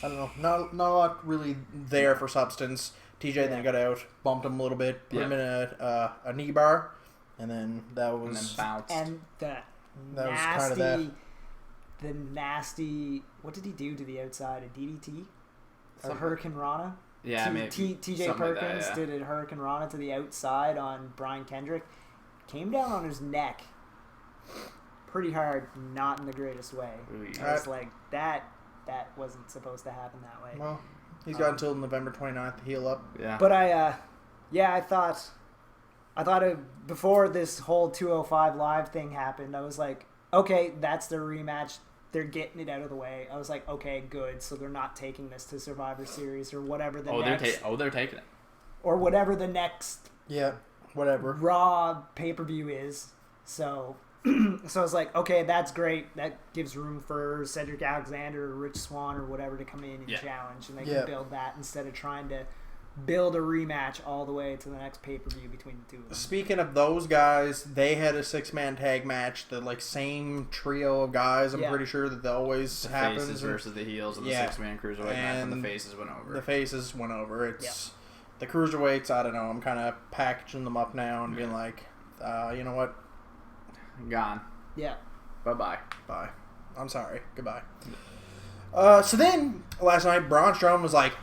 I don't know. Not a lot really there for substance. TJ then got out, bumped him a little bit, put him in a knee bar, and then that was... And then bounced. And that was kind of that. The nasty... What did he do to the outside? A DDT? Or Hurricane Rana? Yeah, maybe. TJ Perkins did a Hurricane Rana to the outside on Brian Kendrick. Came down on his neck pretty hard, not in the greatest way. I was like, that wasn't supposed to happen that way. Well, he's got until November 29th to heal up. Yeah. But I thought before this whole 205 Live thing happened, I was like, okay, that's their rematch. They're getting it out of the way. I was like, okay, good. So they're not taking this to Survivor Series or whatever the next... they're taking it. Or whatever the next... Yeah, whatever. Raw pay-per-view is. So I was like, okay, that's great. That gives room for Cedric Alexander or Rich Swann or whatever to come in and challenge. And they can build that instead of trying to build a rematch all the way to the next pay-per-view between the two of them. Speaking of those guys, they had a 6-man tag match. The same trio of guys. I'm pretty sure that always happens. The faces versus the heels and the 6-man cruiserweight match, and the faces went over. The faces went over. It's the cruiserweights. I don't know. I'm kind of packaging them up now and being like, you know what? Gone. Yeah. Bye. I'm sorry. Goodbye. So then last night, Braun Strowman was like,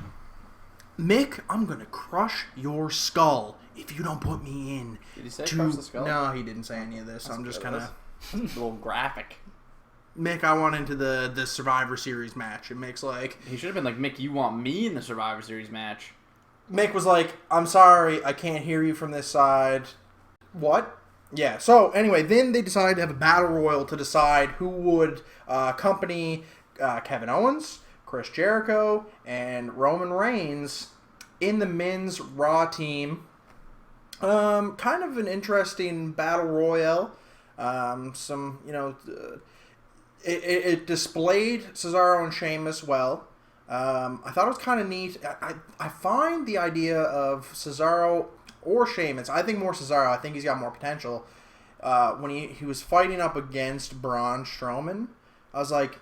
Mick, I'm going to crush your skull if you don't put me in. Did he say crush the skull? No, he didn't say any of this. I'm just kind of... A little graphic. Mick, I want into the Survivor Series match. And Mick's like... He should have been like, Mick, you want me in the Survivor Series match. Mick was like, I'm sorry, I can't hear you from this side. What? Yeah, so anyway, then they decided to have a battle royal to decide who would accompany Kevin Owens, Chris Jericho, and Roman Reigns in the men's Raw team. Kind of an interesting battle royale. It displayed Cesaro and Sheamus well. I thought it was kind of neat. I find the idea of Cesaro or Sheamus, I think more Cesaro, I think he's got more potential. When he was fighting up against Braun Strowman, I was like,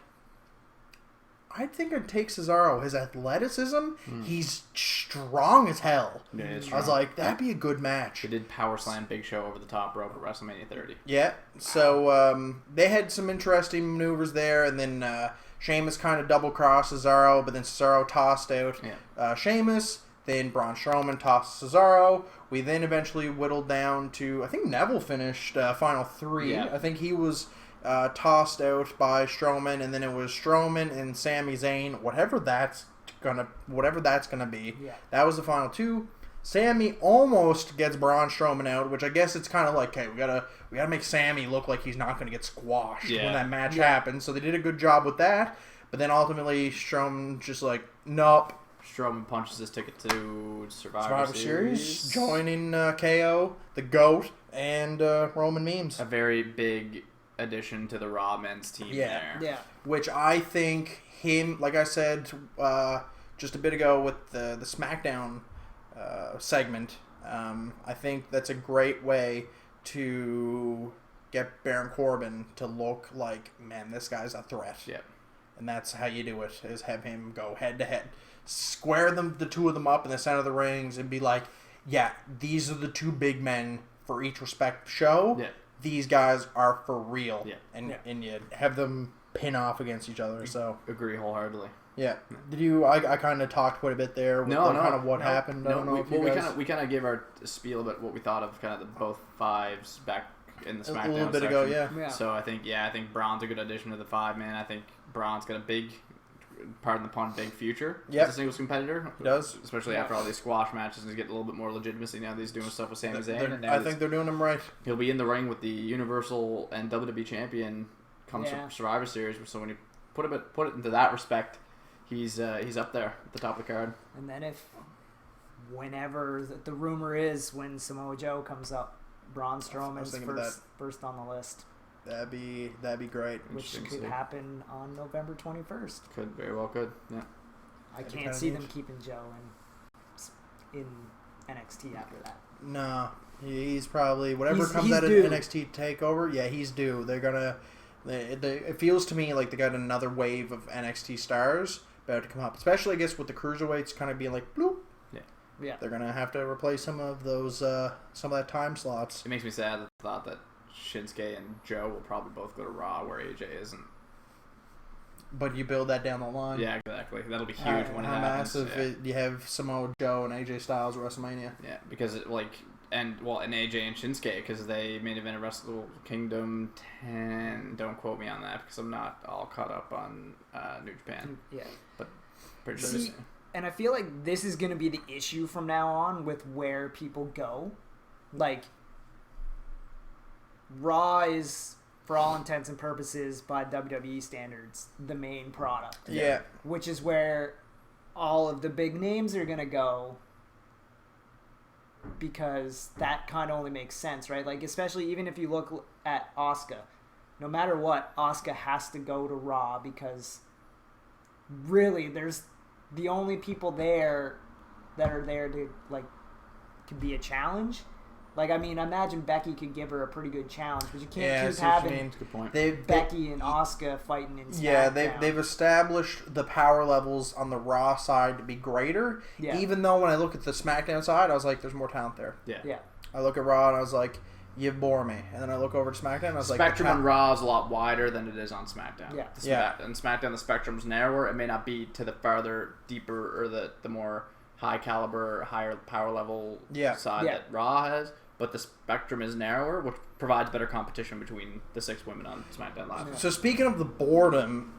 I think I'd take Cesaro. His athleticism, he's strong as hell. Yeah, he's strong. I was like, that'd be a good match. He did power slam Big Show over the top rope at WrestleMania 30. Yeah, so they had some interesting maneuvers there, and then Sheamus kind of double-crossed Cesaro, but then Cesaro tossed out Sheamus. Then Braun Strowman tossed Cesaro. We then eventually whittled down to, I think Neville finished final 3. Yeah. I think he was tossed out by Strowman, and then it was Strowman and Sami Zayn, whatever that's gonna be. Yeah. That was the final 2. Sami almost gets Braun Strowman out, which I guess it's kind of like, okay, we gotta make Sami look like he's not gonna get squashed when that match happens. So they did a good job with that. But then ultimately Strowman just like, nope. Strowman punches his ticket to Survivor Series, joining KO, the GOAT, and Roman Memes. A very big addition to the Raw men's team there. Yeah. Which I think him, like I said just a bit ago with the SmackDown segment, I think that's a great way to get Baron Corbin to look like, man, this guy's a threat. Yeah. And that's how you do it, is have him go head to head. Square the two of them up in the center of the rings and be like, yeah, these are the two big men for each respective show. Yeah. These guys are for real. Yeah. And you have them pin off against each other. So Agree wholeheartedly. yeah. Did you? I kind of talked quite a bit there. With kind of what happened. I don't know if you guys... we kind of gave our spiel about what we thought of kind of the both fives back in the SmackDown a little bit section. ago. Yeah. So I think Braun's a good addition to the 5-man. I think Braun's got a big, pardon the pun, big future as a singles competitor. He does, especially after all these squash matches, and he's getting a little bit more legitimacy now that he's doing stuff with Sami Zayn. And I think they're doing him right. He'll be in the ring with the Universal and WWE champion come Survivor Series. So when you put it into that respect, he's up there at the top of the card. And then whenever the rumor is when Samoa Joe comes up, Braun Strowman's first on the list. That'd be great. Which could happen on November 21st. Very well could. Yeah. I can't see them keeping Joe in NXT after that. No, he's probably whatever comes out of NXT Takeover. Yeah, he's due. They're gonna. It feels to me like they got another wave of NXT stars about to come up, especially I guess with the Cruiserweights kind of being like bloop. Yeah. They're gonna have to replace some of those some of that time slots. It makes me sad the thought that Shinsuke and Joe will probably both go to Raw where AJ isn't. But you build that down the line. Yeah, exactly. That'll be huge when it happens. Massive you have Samoa Joe and AJ Styles at WrestleMania. Yeah, because and AJ and Shinsuke because they main evented Wrestle Kingdom 10. Don't quote me on that because I'm not all caught up on New Japan. Yeah, but pretty sure. And I feel like this is going to be the issue from now on with where people go. Like, Raw is, for all intents and purposes, by WWE standards, the main product. Yeah. Which is where all of the big names are going to go because that kind of only makes sense, right? Like, especially even if you look at Asuka. No matter what, Asuka has to go to Raw because really there's the only people there that are there to, like, could be a challenge. Like, I mean, I imagine Becky could give her a pretty good challenge, but you can't keep having Becky and Asuka fighting in SmackDown. Yeah, they've established the power levels on the Raw side to be greater. Yeah. Even though when I look at the SmackDown side, I was like, there's more talent there. Yeah. I look at Raw and I was like, you bore me. And then I look over to SmackDown and I was like... Spectrum on Raw is a lot wider than it is on SmackDown. Yeah. On SmackDown, the spectrum's narrower. It may not be to the farther, deeper, or the more high caliber, higher power level side that Raw has. But the spectrum is narrower, which provides better competition between the 6 women on SmackDown Live. So speaking of the boredom,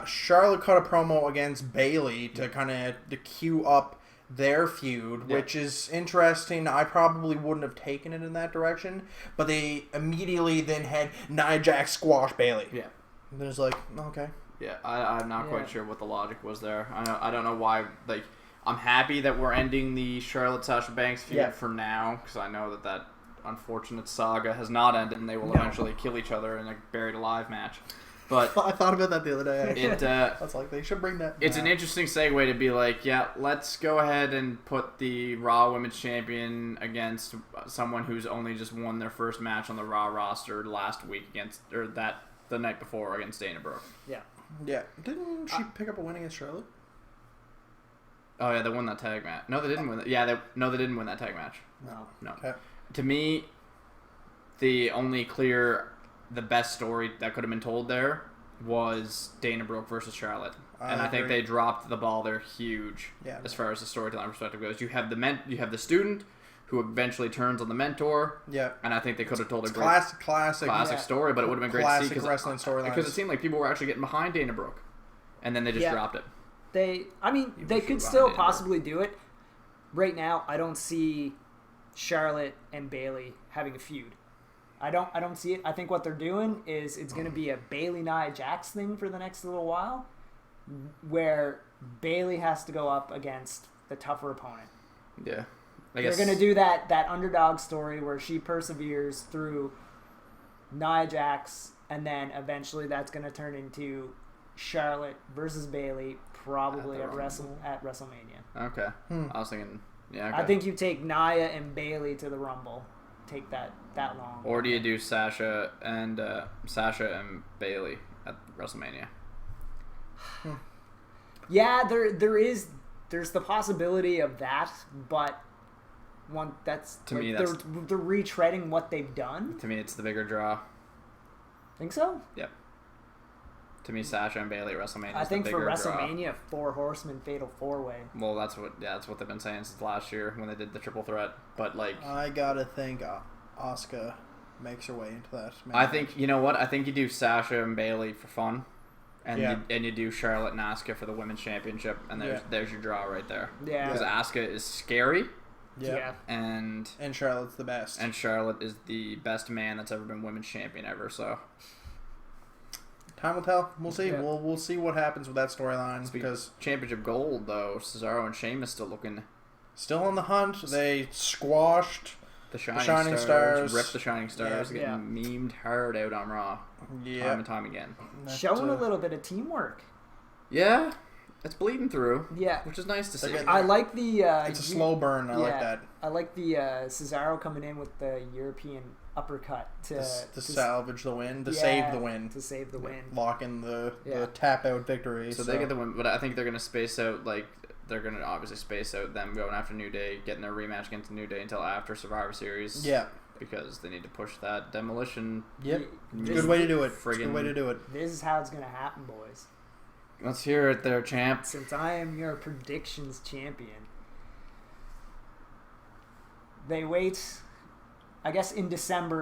Charlotte cut a promo against Bayley to kind of cue up their feud, which is interesting. I probably wouldn't have taken it in that direction, but they immediately then had Nia Jax squash Bayley. Yeah. And it was like, okay. Yeah, I'm not quite sure what the logic was there. I don't know why. Like, I'm happy that we're ending the Charlotte Sasha Banks feud for now, because I know that unfortunate saga has not ended, and they will eventually kill each other in a buried alive match. But I thought about that the other day. I was like, they should bring that. It's an interesting segue to be like, let's go ahead and put the Raw Women's Champion against someone who's only just won their first match on the Raw roster last week the night before against Dana Brooke. Yeah. Yeah. Didn't she pick up a win against Charlotte? Oh yeah, they won that tag match. No, they didn't win that. Yeah, they didn't win that tag match. No. Okay. To me, the best story that could have been told there was Dana Brooke versus Charlotte, and I think they dropped the ball there huge as far as the storytelling perspective goes. You have the student who eventually turns on the mentor. Yeah, and I think they could have told a great classic story, but it would have been great to see classic wrestling storyline because it seemed like people were actually getting behind Dana Brooke, and then they just dropped it. They could still possibly do it. Right now, I don't see Charlotte and Bayley having a feud. I don't see it. I think what they're doing is it's going to be a Bayley Nia Jax thing for the next little while, where Bayley has to go up against the tougher opponent. Yeah, they're going to do that underdog story where she perseveres through Nia Jax, and then eventually that's going to turn into Charlotte versus Bayley, probably at WrestleMania. Okay, I was thinking. Yeah, okay. I think you take Nia and Bayley to the Rumble. Take that long. Or do you do Sasha and Bayley at WrestleMania? Yeah, there's the possibility of that, but they're retreading what they've done. To me, it's the bigger draw. Think so? Yep. To me, Sasha and Bayley at WrestleMania. I think for WrestleMania, 4 Horsemen Fatal 4-Way. Well, that's what they've been saying since last year when they did the triple threat. But I gotta think Asuka makes her way into that. I think you know what? I think you do Sasha and Bayley for fun, and you do Charlotte and Asuka for the women's championship, and there's your draw right there. Yeah, because Asuka is scary. Yeah. And Charlotte's the best. And Charlotte is the best man that's ever been women's champion ever. So. Time will tell. We'll see. Yeah. We'll see what happens with that storyline because championship gold though, Cesaro and Sheamus still looking still on the hunt. They squashed the Shining Stars, ripped the Shining Stars, getting memed hard out on Raw, time and time again. Showing a little bit of teamwork. Yeah, it's bleeding through. Yeah, which is nice to see. I like the. It's a slow burn. I like that. I like the Cesaro coming in with the European uppercut to salvage the win, to save the win, lock in the tap out victory. So they get the win, but I think they're gonna space out they're gonna obviously space out them going after New Day, getting their rematch against New Day until after Survivor Series. Yeah, because they need to push that demolition. Yep, good way to do it. Good way to do it. This is how it's gonna happen, boys. Let's hear it, there, champ. Since I am your predictions champion, they wait. I guess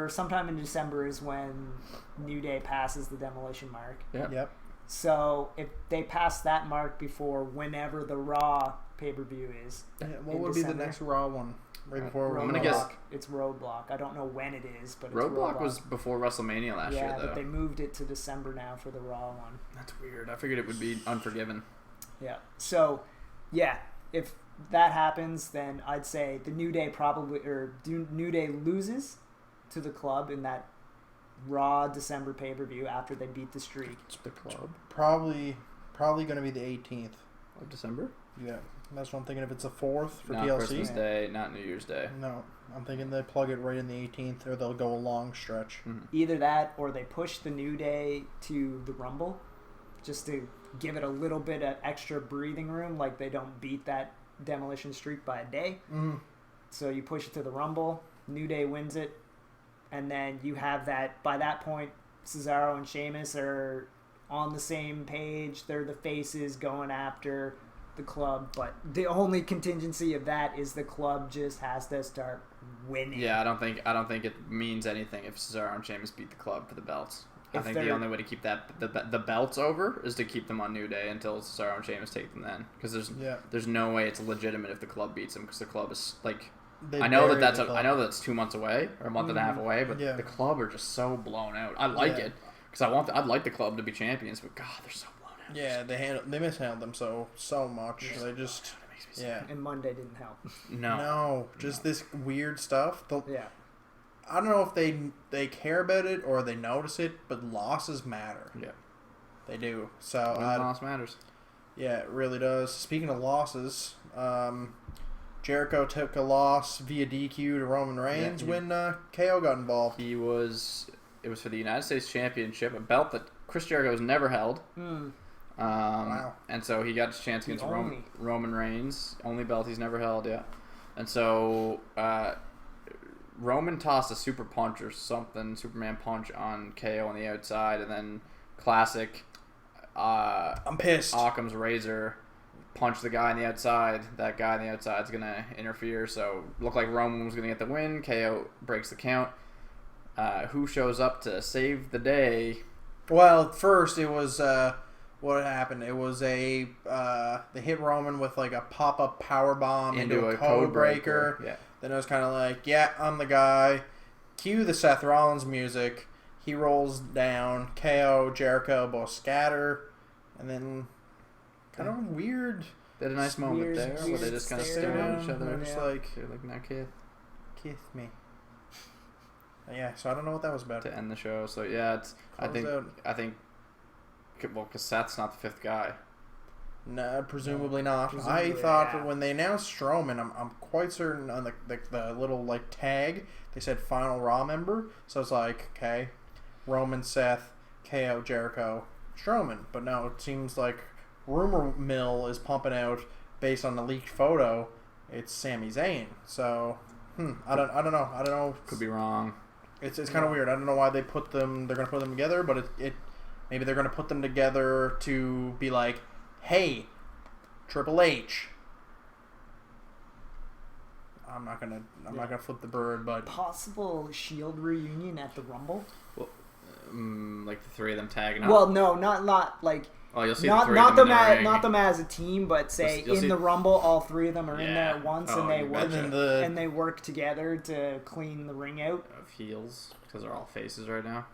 sometime in December is when New Day passes the demolition mark. Yep. So if they pass that mark before whenever the Raw pay-per-view is, what would be the next Raw one? Right before I'm gonna guess it's Roadblock. I don't know when it is, but Roadblock was before WrestleMania last year, though. Yeah, but they moved it to December now for the Raw one. That's weird. I figured it would be Unforgiven. Yeah. So, yeah, if that happens, then I'd say the New Day New Day loses to the Club in that Raw December pay-per-view after they beat the streak. It's the Club. Probably going to be the 18th of December. Yeah, that's what I'm thinking. If it's the 4th for not TLC, Christmas Day, not New Year's Day. No, I'm thinking they plug it right in the 18th, or they'll go a long stretch. Mm-hmm. Either that, or they push the New Day to the Rumble, just to give it a little bit of extra breathing room, like they don't beat that demolition streak by a day. Mm-hmm. So you push it to the Rumble, New Day wins it, and then you have that. By that point, Cesaro and Sheamus are on the same page. They're the faces going after the Club, but the only contingency of that is the Club just has to start winning. Yeah, I don't think it means anything if Cesaro and Sheamus beat the Club for the belts. I think the only way to keep the belts over is to keep them on New Day until Cesaro and Sheamus take them then, because there's no way it's legitimate if the Club beats them, because the Club is like I know that's 2 months away or a month and a half away, but the Club are just so blown out. I like it because I'd like the Club to be champions, but God, they're so blown out. Yeah, they mishandled them so much. They just And Monday didn't help. No, just this weird stuff. I don't know if they care about it or they notice it, but losses matter. Yeah, they do. So loss matters. Yeah, it really does. Speaking of losses, Jericho took a loss via DQ to Roman Reigns when KO got involved. It was for the United States Championship, a belt that Chris Jericho has never held. Wow. And so he got his chance against Roman Reigns, only belt he's never held. Yeah, and so Roman tossed a super punch or something, Superman punch on KO on the outside, and then classic. I'm pissed. Occam's razor punched the guy on the outside. That guy on the outside's gonna interfere. So looked like Roman was gonna get the win. KO breaks the count. Who shows up to save the day? Well, first it was what happened. It was they hit Roman with like a pop-up power bomb into a code breaker. Yeah. Then it was kind of like, yeah, I'm the guy. Cue the Seth Rollins music. He rolls down. KO, Jericho both scatter, and then kind of weird. They had a nice moment there where they just kind of stared at each other. They're just like, now kiss me. Yeah, so I don't know what that was about. To end the show. So yeah, I think because Seth's not the fifth guy. No, presumably not. I thought when they announced Strowman, I'm quite certain on the little like tag they said final Raw member. So it's like, okay, Roman, Seth, KO, Jericho, Strowman. But no, it seems like rumor mill is pumping out based on the leaked photo. It's Sami Zayn. So I don't know. Could be wrong. It's kind of weird. I don't know why they're going to put them together, but it maybe they're going to put them together to be like, hey, Triple H. I'm not gonna flip the bird, but possible Shield reunion at the Rumble. Well, like the three of them tagging up. Well, no, not like. Oh, you'll see not the three of them not them as a team, but say you'll in the Rumble, all three of them are in there at once, and they work together to clean the ring out of heels because they're all faces right now.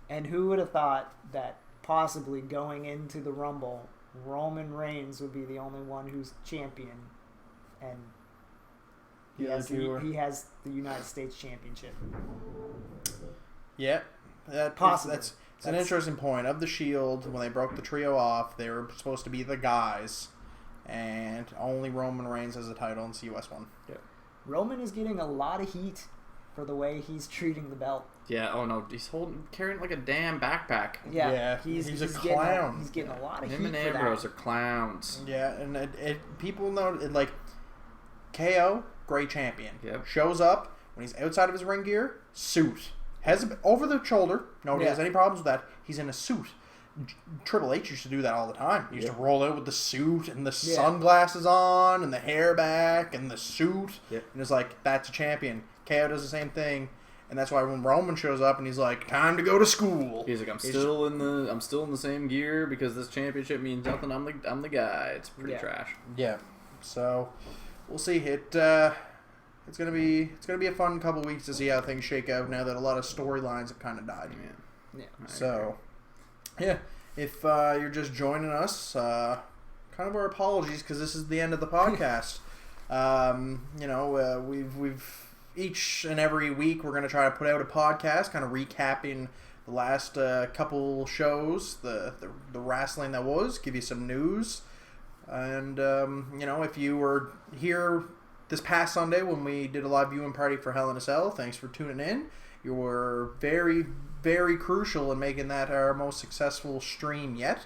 And who would have thought that possibly going into the Rumble, Roman Reigns would be the only one who's champion, and he has the United States Championship. Yeah, Possibly. That's an interesting point. Of the Shield, when they broke the trio off, they were supposed to be the guys, and only Roman Reigns has a title in the US one. Yeah. Roman is getting a lot of heat for the way he's treating the belt. Yeah. Oh no, he's carrying like a damn backpack. Yeah, he's a clown. He's getting a lot of Him heat and for Ambrose that. are clowns. Yeah, and people know like KO, great champion. Yep. Shows up when he's outside of his ring gear, suit. Has over the shoulder. Nobody has any problems with that. He's in a suit. Triple H used to do that all the time. He used to roll out with the suit and the sunglasses on and the hair back and the suit. Yep. And it's like, that's a champion. KO does the same thing. And that's why when Roman shows up and he's like, time to go to school. He's like, I'm still in the same gear because this championship means nothing. I'm the guy. It's pretty trash. Yeah. So we'll see. It's gonna be a fun couple weeks to see how things shake out now that a lot of storylines have kind of died. Yeah. So, yeah, if you're just joining us, kind of our apologies because this is the end of the podcast. We've each and every week we're gonna try to put out a podcast, kind of recapping the last couple shows, the wrestling that was, give you some news, and if you were here this past Sunday when we did a live viewing party for Hell in a Cell, thanks for tuning in. You were very, very crucial in making that our most successful stream yet.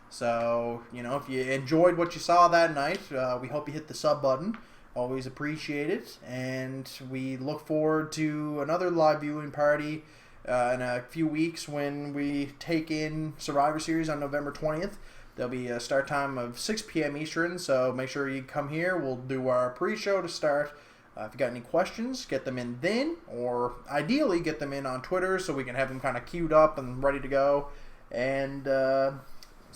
So, if you enjoyed what you saw that night, we hope you hit the sub button. Always appreciate it. And we look forward to another live viewing party in a few weeks when we take in Survivor Series on November 20th. There'll be a start time of 6 p.m. Eastern, so make sure you come here. We'll do our pre-show to start. If you got any questions, get them in then, or ideally get them in on Twitter so we can have them kind of queued up and ready to go. And the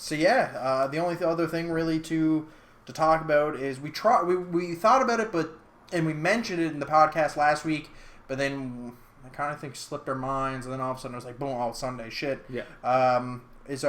only other thing really to talk about is we thought about it, and we mentioned it in the podcast last week, but then I kind of think slipped our minds, and then all of a sudden it was like, boom, all Sunday shit. Yeah. Is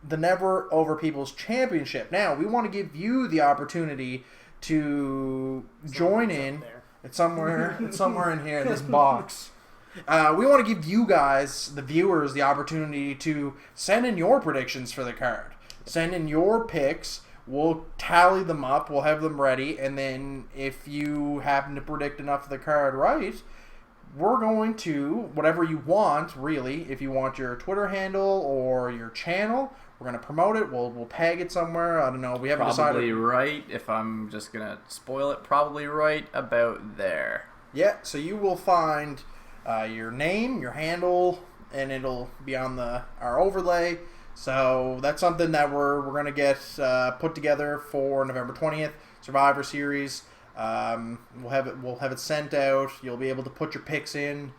the Never Over People's Championship. Now, we want to give you the opportunity to join in. It's somewhere in here, in this box. We want to give you guys, the viewers, the opportunity to send in your predictions for the card. Send in your picks. We'll tally them up. We'll have them ready. And then if you happen to predict enough of the card right, we're going to, whatever you want, really, if you want your Twitter handle or your channel, we're going to promote it. We'll tag it somewhere. I don't know. We haven't decided. Probably right, if I'm just going to spoil it, probably right about there. Yeah, so you will find your name, your handle, and it'll be on our overlay. So that's something that we're going to get put together for November 20th, Survivor Series. We'll have it sent out. You'll be able to put your picks in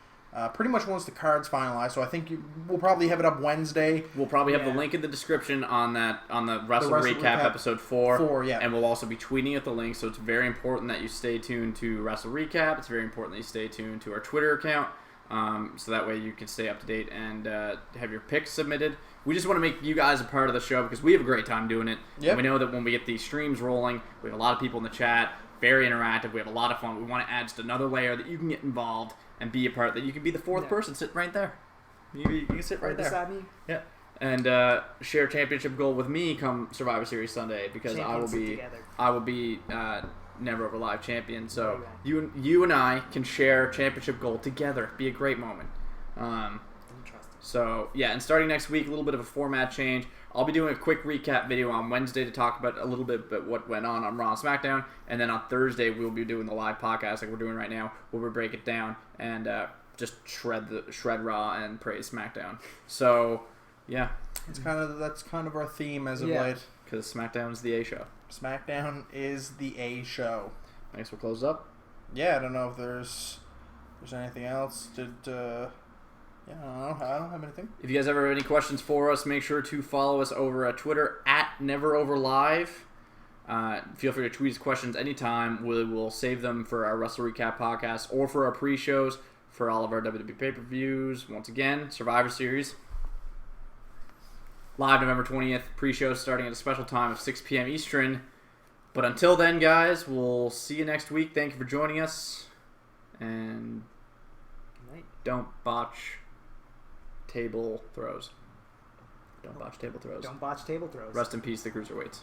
pretty much once the card's finalized. So I think we'll probably have it up Wednesday. We'll probably have the link in the description on the Wrestle Recap episode 4. And we'll also be tweeting at the link. So it's very important that you stay tuned to Wrestle Recap. It's very important that you stay tuned to our Twitter account. So that way you can stay up to date and have your picks submitted. We just want to make you guys a part of the show because we have a great time doing it. Yep. And we know that when we get these streams rolling, we have a lot of people in the chat, very interactive. We have a lot of fun. We want to add just another layer that you can get involved and be a part, that you can be the fourth person sitting right there. You can sit right there. Beside me. Yeah. And share championship goal with me come Survivor Series Sunday because I will be Never Over Live champion. So you and I can share championship goal together. Be a great moment. So yeah, and starting next week, a little bit of a format change. I'll be doing a quick recap video on Wednesday to talk about a little bit about what went on Raw and SmackDown, and then on Thursday we'll be doing the live podcast like we're doing right now, where we break it down and just shred Raw and praise SmackDown. So yeah, that's kind of our theme as of late. Because SmackDown is the A show. SmackDown is the A show. I guess we'll close up. Yeah, I don't know if there's anything else. I don't have anything. If you guys ever have any questions for us, make sure to follow us over at Twitter at NeverOverLive. Feel free to tweet us questions anytime. We will save them for our Wrestle Recap podcast or for our pre-shows for all of our WWE pay-per-views. Once again, Survivor Series. live November 20th. Pre-show starting at a special time of 6 p.m. Eastern. But until then, guys, we'll see you next week. Thank you for joining us. And don't botch table throws. Don't botch table throws. Don't botch table throws. Rest in peace, the Cruiserweights.